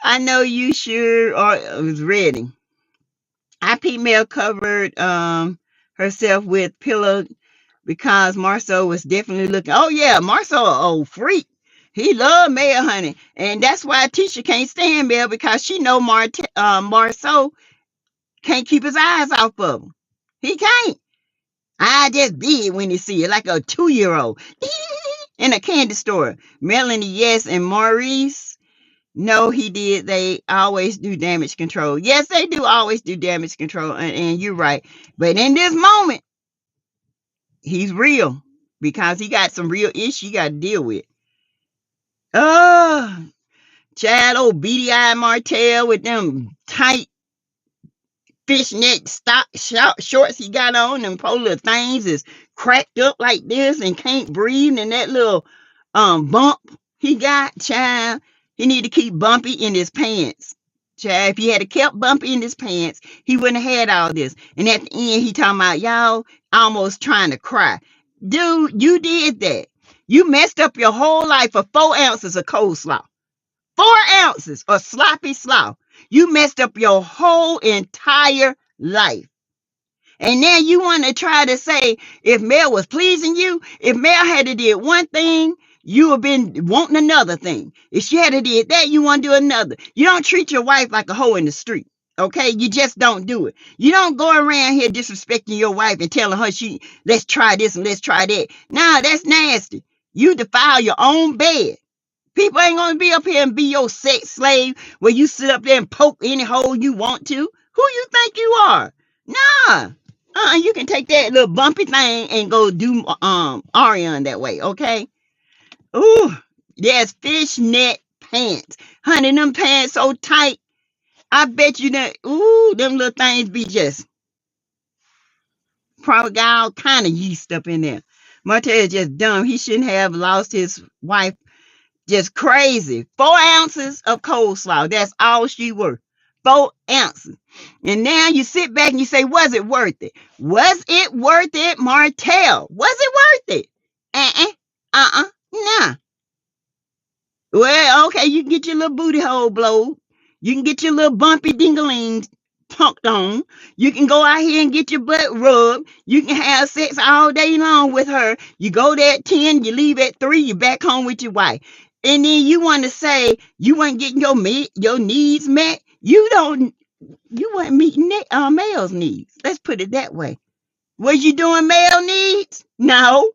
I know you sure was ready. IP Mel covered herself with pillow because Marceau was definitely looking. Oh yeah, Marceau, old freak. He loved Mel, honey, and that's why Tisha can't stand Mel, because she know Marceau can't keep his eyes off of him. He can't. I just did when you see it, like a 2-year-old in a candy store. Melanie, yes, and Maurice, no, he did. They always do damage control. Yes, they do always do damage control, and you're right. But in this moment, he's real because he got some real issues you got to deal with. Oh, Chad, old beady-eyed Martell with them tight fishnet shorts he got on, and polar things is cracked up like this and can't breathe, and that little bump he got, child, he need to keep Bumpy in his pants. Child, if he had kept Bumpy in his pants, he wouldn't have had all this. And at the end, he talking about, y'all, almost trying to cry. Dude, you did that. You messed up your whole life for 4 ounces of coleslaw. 4 ounces of sloppy slaw. You messed up your whole entire life. And now you want to try to say if Mel was pleasing you, if Mel had to did one thing, you have been wanting another thing. If she had did that, you want to do another. You don't treat your wife like a hoe in the street. Okay, you just don't do it. You don't go around here disrespecting your wife and telling her let's try this and let's try that. Nah, that's nasty. You defile your own bed. People ain't gonna be up here and be your sex slave where you sit up there and poke any hole you want to. Who you think you are? Nah. You can take that little bumpy thing and go do Ariane that way, okay? Ooh, there's fishnet pants. Honey, them pants so tight. I bet you that, them little things be just probably got all kind of yeast up in there. Martell is just dumb. He shouldn't have lost his wife. Just crazy. 4 ounces of coleslaw. That's all she worth. 4 ounces. And now you sit back and you say, was it worth it? Was it worth it, Martell? Was it worth it? Nah. Well, okay, you can get your little booty hole blowed. You can get your little bumpy dingaling punked on. You can go out here and get your butt rubbed. You can have sex all day long with her. You go there at 10, you leave at 3, you back home with your wife. And then you want to say you weren't getting your needs met. You weren't meeting male's needs. Let's put it that way. Was you doing male needs? No.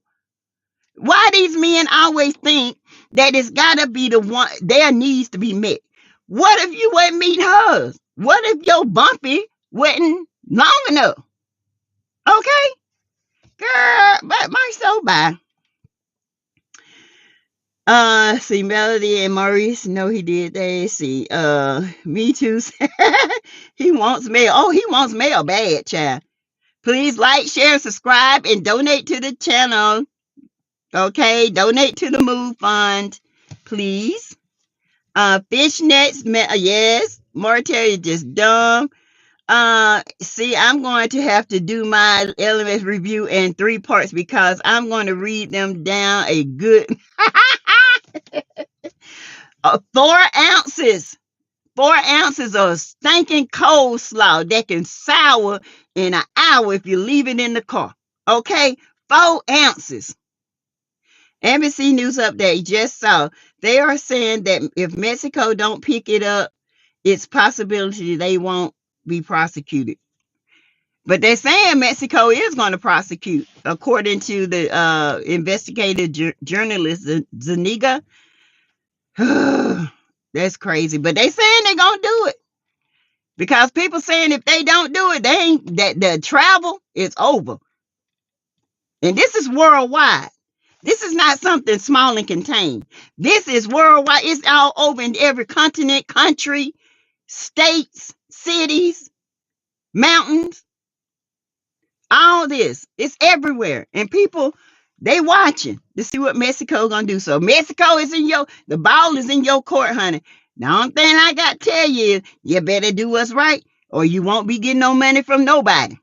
Why these men always think that it's gotta be the one their needs to be met? What if you wasn't meeting hers? What if your bumpy wasn't long enough? Okay, girl, but my soul bye. See, Melody and Maurice know he did that. See, me too. He wants mail. Oh, he wants mail bad, child. Please like, share, subscribe, and donate to the channel. Okay, donate to the Move Fund, please. Fishnets, yes. Martell is just dumb. See, I'm going to have to do my LMS review in 3 parts because I'm going to read them down a good 4 ounces. 4 ounces of stinking coleslaw that can sour in an hour if you leave it in the car. Okay, 4 ounces. NBC News Update just saw they are saying that if Mexico don't pick it up, it's possibility they won't be prosecuted. But they're saying Mexico is going to prosecute, according to the investigative journalist Zuniga. That's crazy. But they saying they're going to do it. Because people saying if they don't do it, they ain't that the travel is over. And this is worldwide. This is not something small and contained. This is worldwide. It's all over in every continent, country, states, cities, mountains. All this. It's everywhere. And people, they watching to see what Mexico gonna do. So Mexico is the ball is in your court, honey. The only thing I got to tell you is you better do what's right or you won't be getting no money from nobody.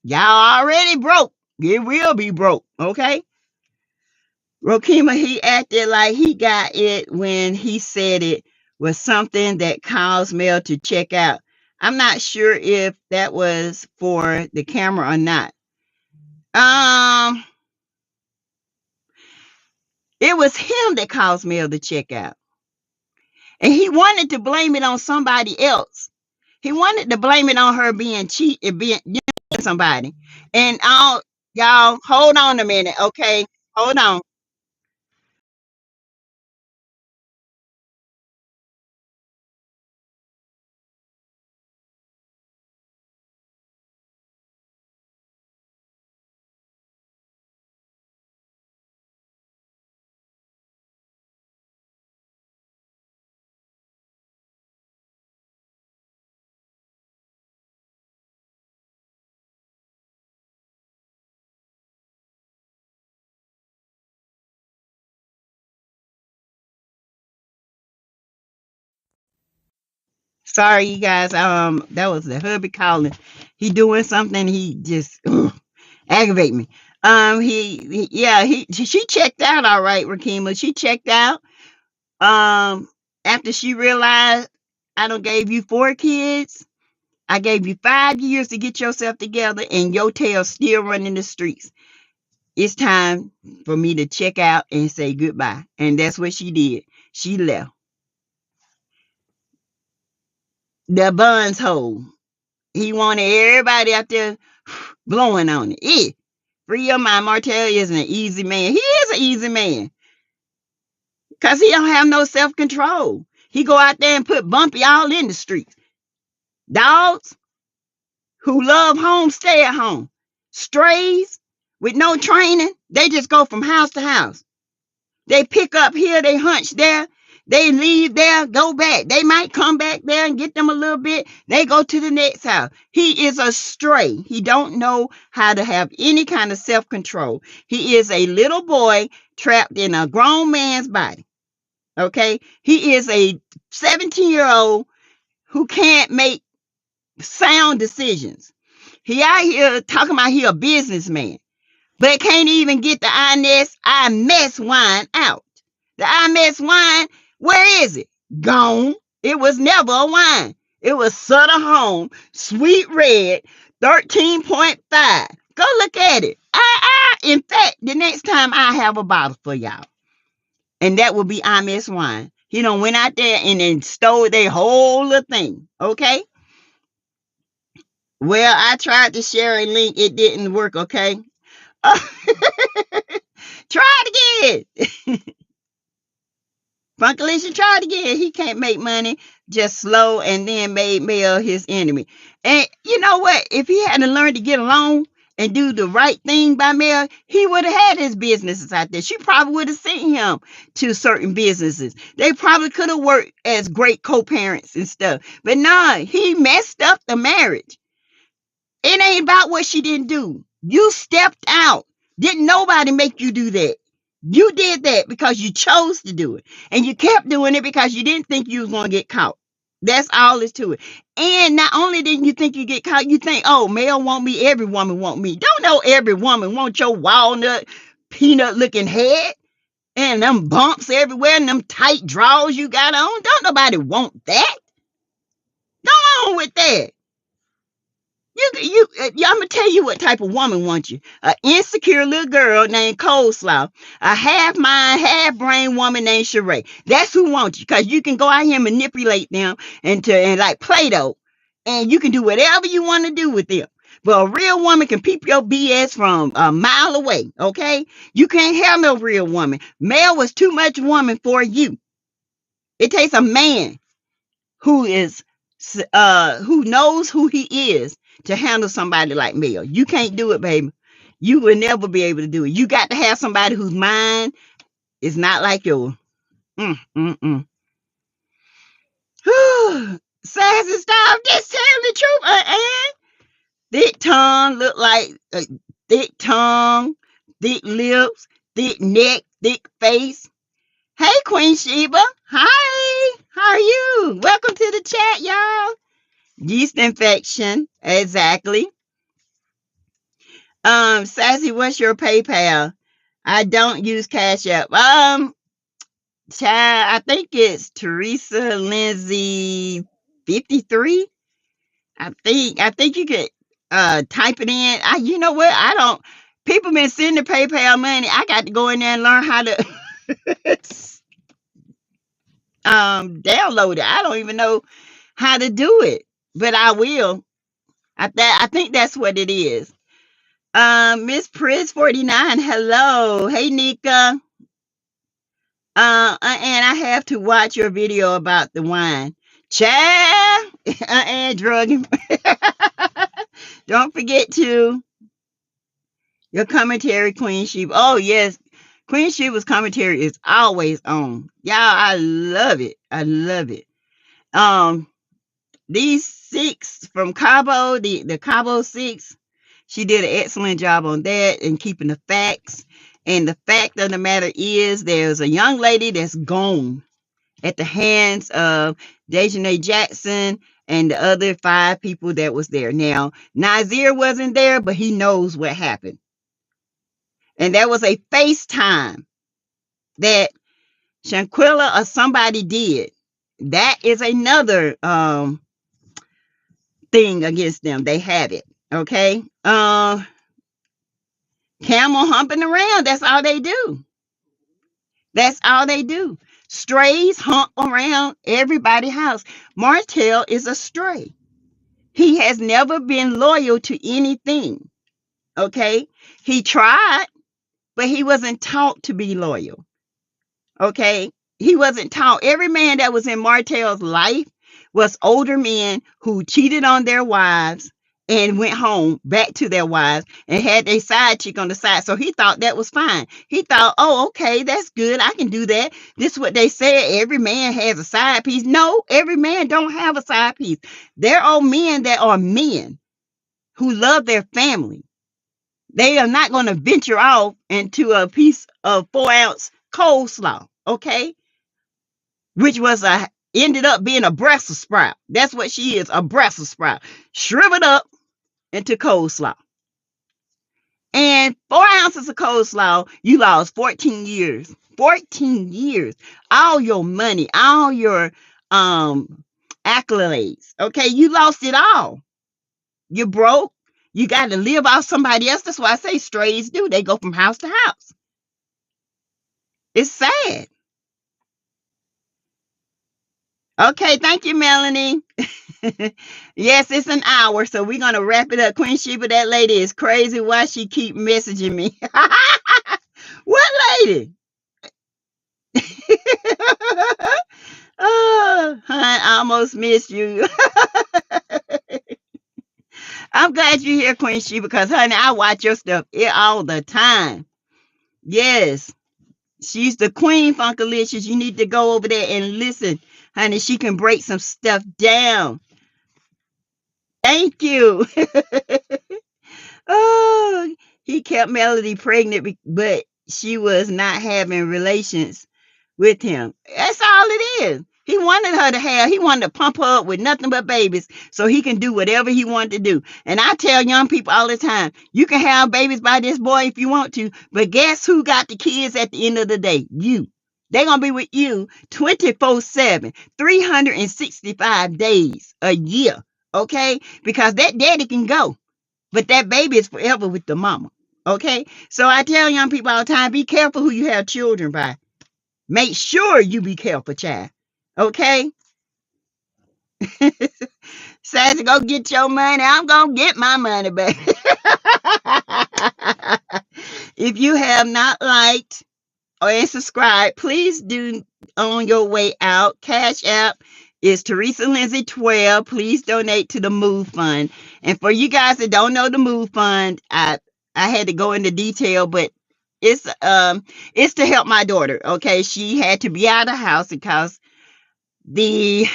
Y'all already broke. It will be broke, okay? Rokima, he acted like he got it when he said it was something that caused Mel to check out. I'm not sure if that was for the camera or not. It was him that caused Mel to check out. And he wanted to blame it on somebody else. He wanted to blame it on her being cheated, being somebody. And y'all, hold on a minute, okay? Hold on. Sorry, you guys. That was the hubby calling. He doing something. He just aggravate me. She checked out all right, Rakima. She checked out. After she realized I done gave you 4 kids, I gave you 5 years to get yourself together, and your tail still running the streets. it's time for me to check out and say goodbye. And that's what she did. She left. The buns hole. He wanted everybody out there blowing on it. Free your mind. Martell isn't an easy man. He is an easy man because he don't have no self-control. He go out there and put Bumpy all in the streets. Dogs who love home stay at home. Strays with no training, they just go from house to house. They pick up here, they hunch there, they leave there, go back. They might come back there and get them a little bit. They go to the next house. He is a stray. He don't know how to have any kind of self-control. He is a little boy trapped in a grown man's body. Okay? He is a 17-year-old who can't make sound decisions. He out here talking about he a businessman, but can't even get the I mess wine out. The I mess wine, where is it? Gone. It was never a wine. It was Sutter Home, Sweet Red, 13.5. Go look at it. In fact, the next time I have a bottle for y'all, and that will be I mess wine. He done went out there and then stole their whole little thing. Okay? Well, I tried to share a link. It didn't work, okay? Try it again. Funkalisha tried again. He can't make money, just slow, and then made Mel his enemy. And you know what? If he hadn't learned to get along and do the right thing by Mel, he would have had his businesses out there. She probably would have sent him to certain businesses. They probably could have worked as great co-parents and stuff. But nah, he messed up the marriage. It ain't about what she didn't do. You stepped out. Didn't nobody make you do that. You did that because you chose to do it. And you kept doing it because you didn't think you was going to get caught. That's all is to it. And not only didn't you think you get caught, you think, oh, Mel want me, every woman want me. Don't know every woman want your walnut, peanut looking head and them bumps everywhere and them tight drawers you got on. Don't nobody want that. Go on with that. I'm gonna tell you what type of woman wants you. An insecure little girl named Coleslaw, a half mind, half brain woman named Sheree. That's who wants you, because you can go out here and manipulate them and like Play-Doh, and you can do whatever you want to do with them. But a real woman can peep your BS from a mile away. Okay, you can't have no real woman. Mel was too much woman for you. It takes a man who knows who he is to handle somebody like Mel. You can't do it, baby. You will never be able to do it. You got to have somebody whose mind is not like yours. Sassy, stop. Just tell the truth, thick tongue, look like thick tongue, thick lips, thick neck, thick face. Hey, Queen Sheba. Hi. How are you? Welcome to the chat, y'all. Yeast infection. Exactly. Sassy, what's your PayPal? I don't use Cash App. Child, I think it's Teresa Lindsay 53. I think you could type it in. You know what? I don't. People been sending PayPal money. I got to go in there and learn how to download it. I don't even know how to do it, but I will. I think that's what it is. Miss Priz 49, hello. Hey, Nika. And I have to watch your video about the wine. Child, and drugging. Don't forget to your commentary, Queen Sheba. Oh, yes. Queen Sheba's commentary is always on. Y'all, I love it. I love it. These 6 from Cabo, the Cabo 6, she did an excellent job on that and keeping the facts. And the fact of the matter is there's a young lady that's gone at the hands of Dejanay Jackson and the other 5 people that was there. Now, Nazir wasn't there, but he knows what happened. And there was a FaceTime that Shanquella or somebody did. That is another thing against them. They have it. Okay. Camel humping around. That's all they do. That's all they do. Strays hump around everybody's house. Martell is a stray. He has never been loyal to anything. Okay? He tried, but he wasn't taught to be loyal. Okay? He wasn't taught. Every man that was in Martell's life was older men who cheated on their wives and went home back to their wives and had their side chick on the side. So he thought that was fine. He thought, oh, okay, that's good. I can do that. This is what they said. Every man has a side piece. No, every man don't have a side piece. There are men that are men who love their family. They are not going to venture off into a piece of 4-ounce coleslaw, okay? Which was ended up being a Brussels sprout. That's what she is, a Brussels sprout. Shriveled up into coleslaw. And 4 ounces of coleslaw, you lost 14 years. 14 years. All your money, all your accolades. Okay, you lost it all. You're broke. You got to live off somebody else. That's why I say strays do. They go from house to house. It's sad. Okay, thank you, Melanie. Yes, it's an hour, so we're gonna wrap it up. Queen Sheba, that lady is crazy. Why she keep messaging me? What lady? Oh, hon, I almost missed you. I'm glad you're here, Queen Sheba, because honey, I watch your stuff all the time. Yes, she's the queen, Funkalicious. You need to go over there and listen, honey. She can break some stuff down. Thank you. Oh, he kept Melody pregnant, but she was not having relations with him. That's all it is. He wanted her to have, he wanted to pump her up with nothing but babies so he can do whatever he wanted to do. And I tell young people all the time, you can have babies by this boy if you want to, but guess who got the kids at the end of the day? You. They're going to be with you 24/7, 365 days a year, okay? Because that daddy can go. But that baby is forever with the mama. Okay? So I tell young people all the time, be careful who you have children by. Make sure you be careful, child. Okay? Sassy, go get your money. I'm going to get my money back. If you have not liked or subscribed, please do on your way out. Cash App is Teresa Lindsay 12. Please donate to the Move Fund. And for you guys that don't know the Move Fund, I had to go into detail, but it's to help my daughter. Okay, she had to be out of the house because the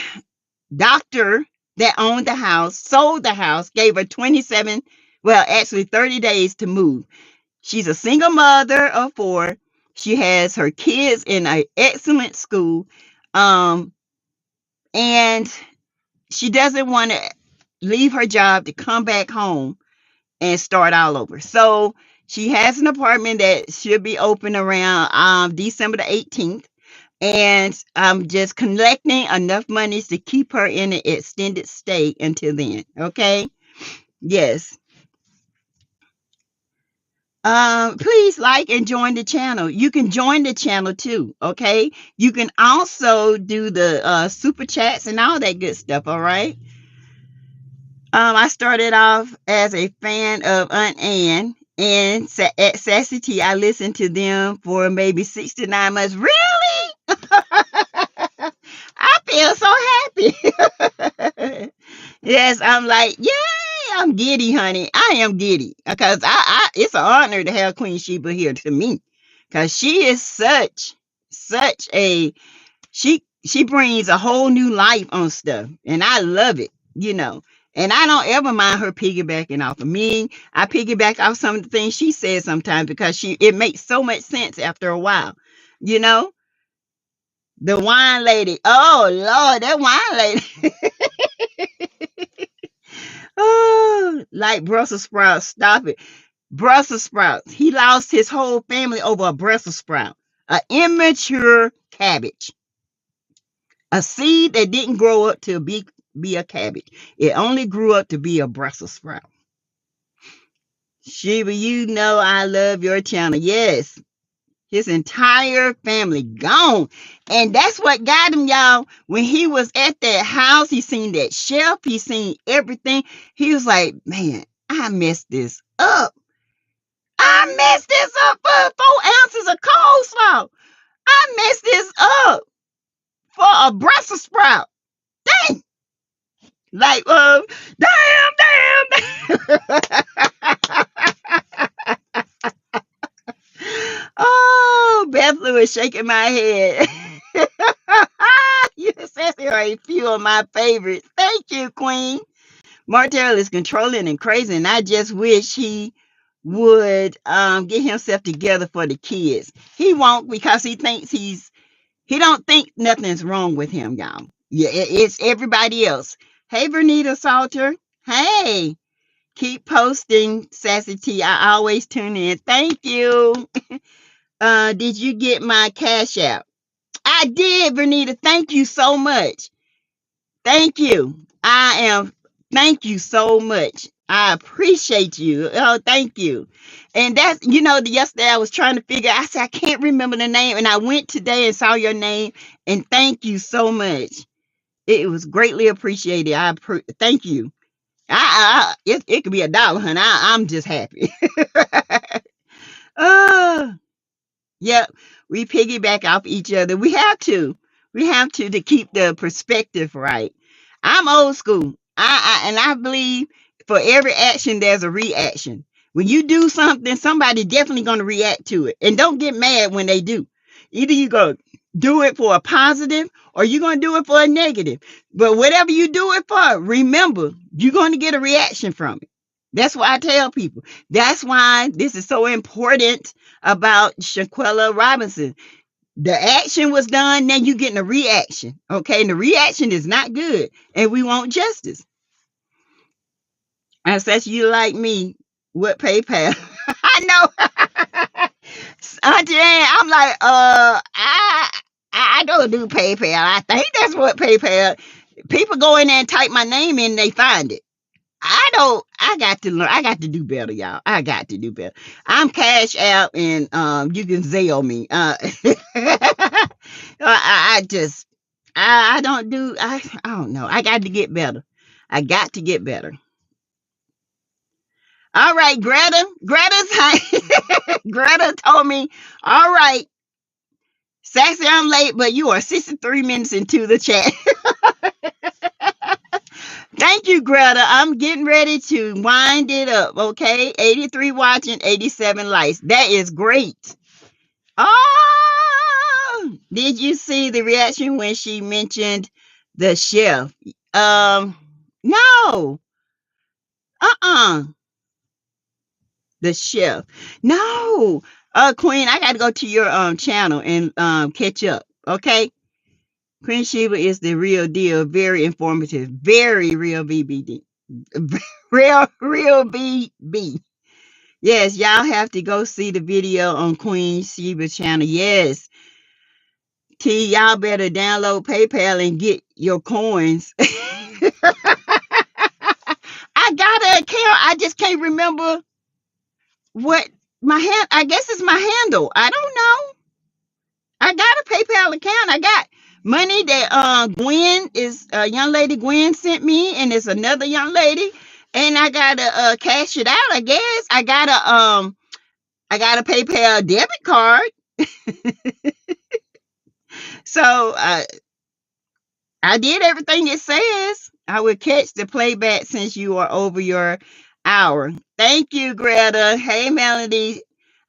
doctor that owned the house sold the house, gave her 30 days to move. She's a single mother of 4. She has her kids in an excellent school. And she doesn't want to leave her job to come back home and start all over. So she has an apartment that should be open around December the 18th. And I'm just collecting enough monies to keep her in an extended stay until then. Okay? Yes. Please like and join the channel. You can join the channel too, okay? You can also do the super chats and all that good stuff, all right? I started off as a fan of Aunt Ann and at SASSYTEA. I listened to them for maybe 6 to 9 months. Really? I feel so happy. Yes, I'm like, yay, I'm giddy, honey. I am giddy because it's an honor to have Queen Sheba here to me because she is such a, she brings a whole new life on stuff and I love it, you know. And I don't ever mind her piggybacking off of me. I piggyback off some of the things she says sometimes because it makes so much sense after a while, you know. The wine lady. Oh, Lord, that wine lady. Oh, like Brussels sprouts. Stop it. Brussels sprouts. He lost his whole family over a Brussels sprout. An immature cabbage. A seed that didn't grow up to be a cabbage. It only grew up to be a Brussels sprout. Sheba, you know I love your channel. Yes. His entire family gone. And that's what got him, y'all. When he was at that house, he seen that shelf, he seen everything. He was like, man, I messed this up. I messed this up for 4 ounces of coleslaw. I messed this up for a Brussels sprout. Dang. Like, damn. Oh, Bethany was shaking my head. You said there are a few of my favorites. Thank you, Queen. Martell is controlling and crazy, and I just wish he would get himself together for the kids. He won't, because he don't think nothing's wrong with him, y'all. Yeah, it's everybody else. Hey, Vernita Salter. Hey, keep posting, Sassy T. I always tune in. Thank you. Did you get my Cash App? I did, Vernita. Thank you so much. Thank you. Thank you so much. I appreciate you. Oh, thank you. And that's, yesterday I was trying to figure, I said, I can't remember the name. And I went today and saw your name. And thank you so much. It was greatly appreciated. Thank you. It could be $1, honey. I'm just happy. Oh. Yep, we piggyback off each other. We have to. We have to keep the perspective right. I'm old school. And I believe for every action there's a reaction. When you do something, somebody definitely gonna react to it. And don't get mad when they do. Either you go do it for a positive or you're gonna do it for a negative. But whatever you do it for, remember, you're gonna get a reaction from it. That's why I tell people. That's why this is so important about Shanquella Robinson. The action was done, now you're getting a reaction. Okay, and the reaction is not good, and we want justice. And such you like me with PayPal. I know. Auntie Ann, I'm like, I don't do PayPal. I think that's what PayPal. People go in there and type my name in, and they find it. I got to learn. I got to do better, y'all. I got to do better. I'm Cash App, and you can Zelle me. I don't do, I don't know. I got to get better. I got to get better. All right, Greta told me, all right, Sassy, I'm late, but you are 63 minutes into the chat. Thank you, Greta. I'm getting ready to wind it up, okay? 83 watching, 87 likes. That is great. Oh, did you see the reaction when she mentioned the chef? No. The chef. No. Queen, I got to go to your channel and catch up, okay? Queen Sheba is the real deal. Very informative. Very real BBD. Real BB. Yes, y'all have to go see the video on Queen Sheba's channel. Yes. T, y'all better download PayPal and get your coins. I got an account. I just can't remember what I guess it's my handle. I don't know. I got a PayPal account. I got money that Gwen is young lady Gwen sent me, and it's another young lady, and I gotta cash it out. I guess I got a PayPal debit card. So I did everything it says. I will catch the playback since you are over your hour. Thank you, Greta. Hey, Melody.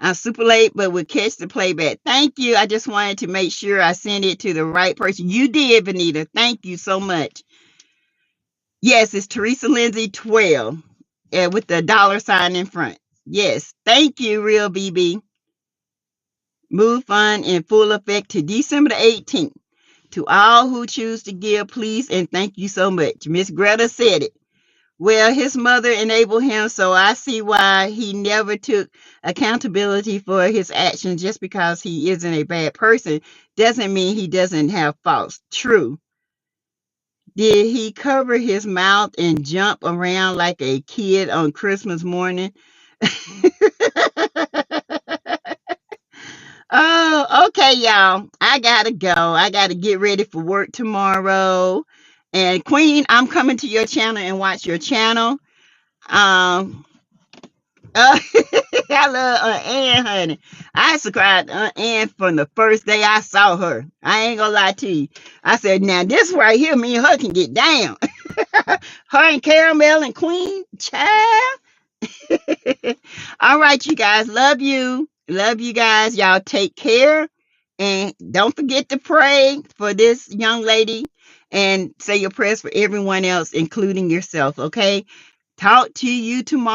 I'm super late, but we'll catch the playback. Thank you. I just wanted to make sure I sent it to the right person. You did, Vanita. Thank you so much. Yes, it's Teresa Lindsay 12 with the $sign in front. Yes. Thank you, Real BB. Move fund in full effect to December the 18th. To all who choose to give, please and thank you so much. Miss Greta said it. Well, his mother enabled him, so I see why he never took accountability for his actions. Just because he isn't a bad person doesn't mean he doesn't have faults. True. Did he cover his mouth and jump around like a kid on Christmas morning? Oh, okay, y'all. I gotta go. I gotta get ready for work tomorrow. And Queen, I'm coming to your channel and watch your channel. Um, I love Aunt Ann, honey. I subscribed to Aunt Ann from the first day I saw her. I ain't gonna lie to you. I said, now this right here, me and her can get down. Her and Caramel and Queen, child. All right, you guys. Love you. Love you guys. Y'all take care. And don't forget to pray for this young lady and say your prayers for everyone else, including yourself. Okay. Talk to you tomorrow.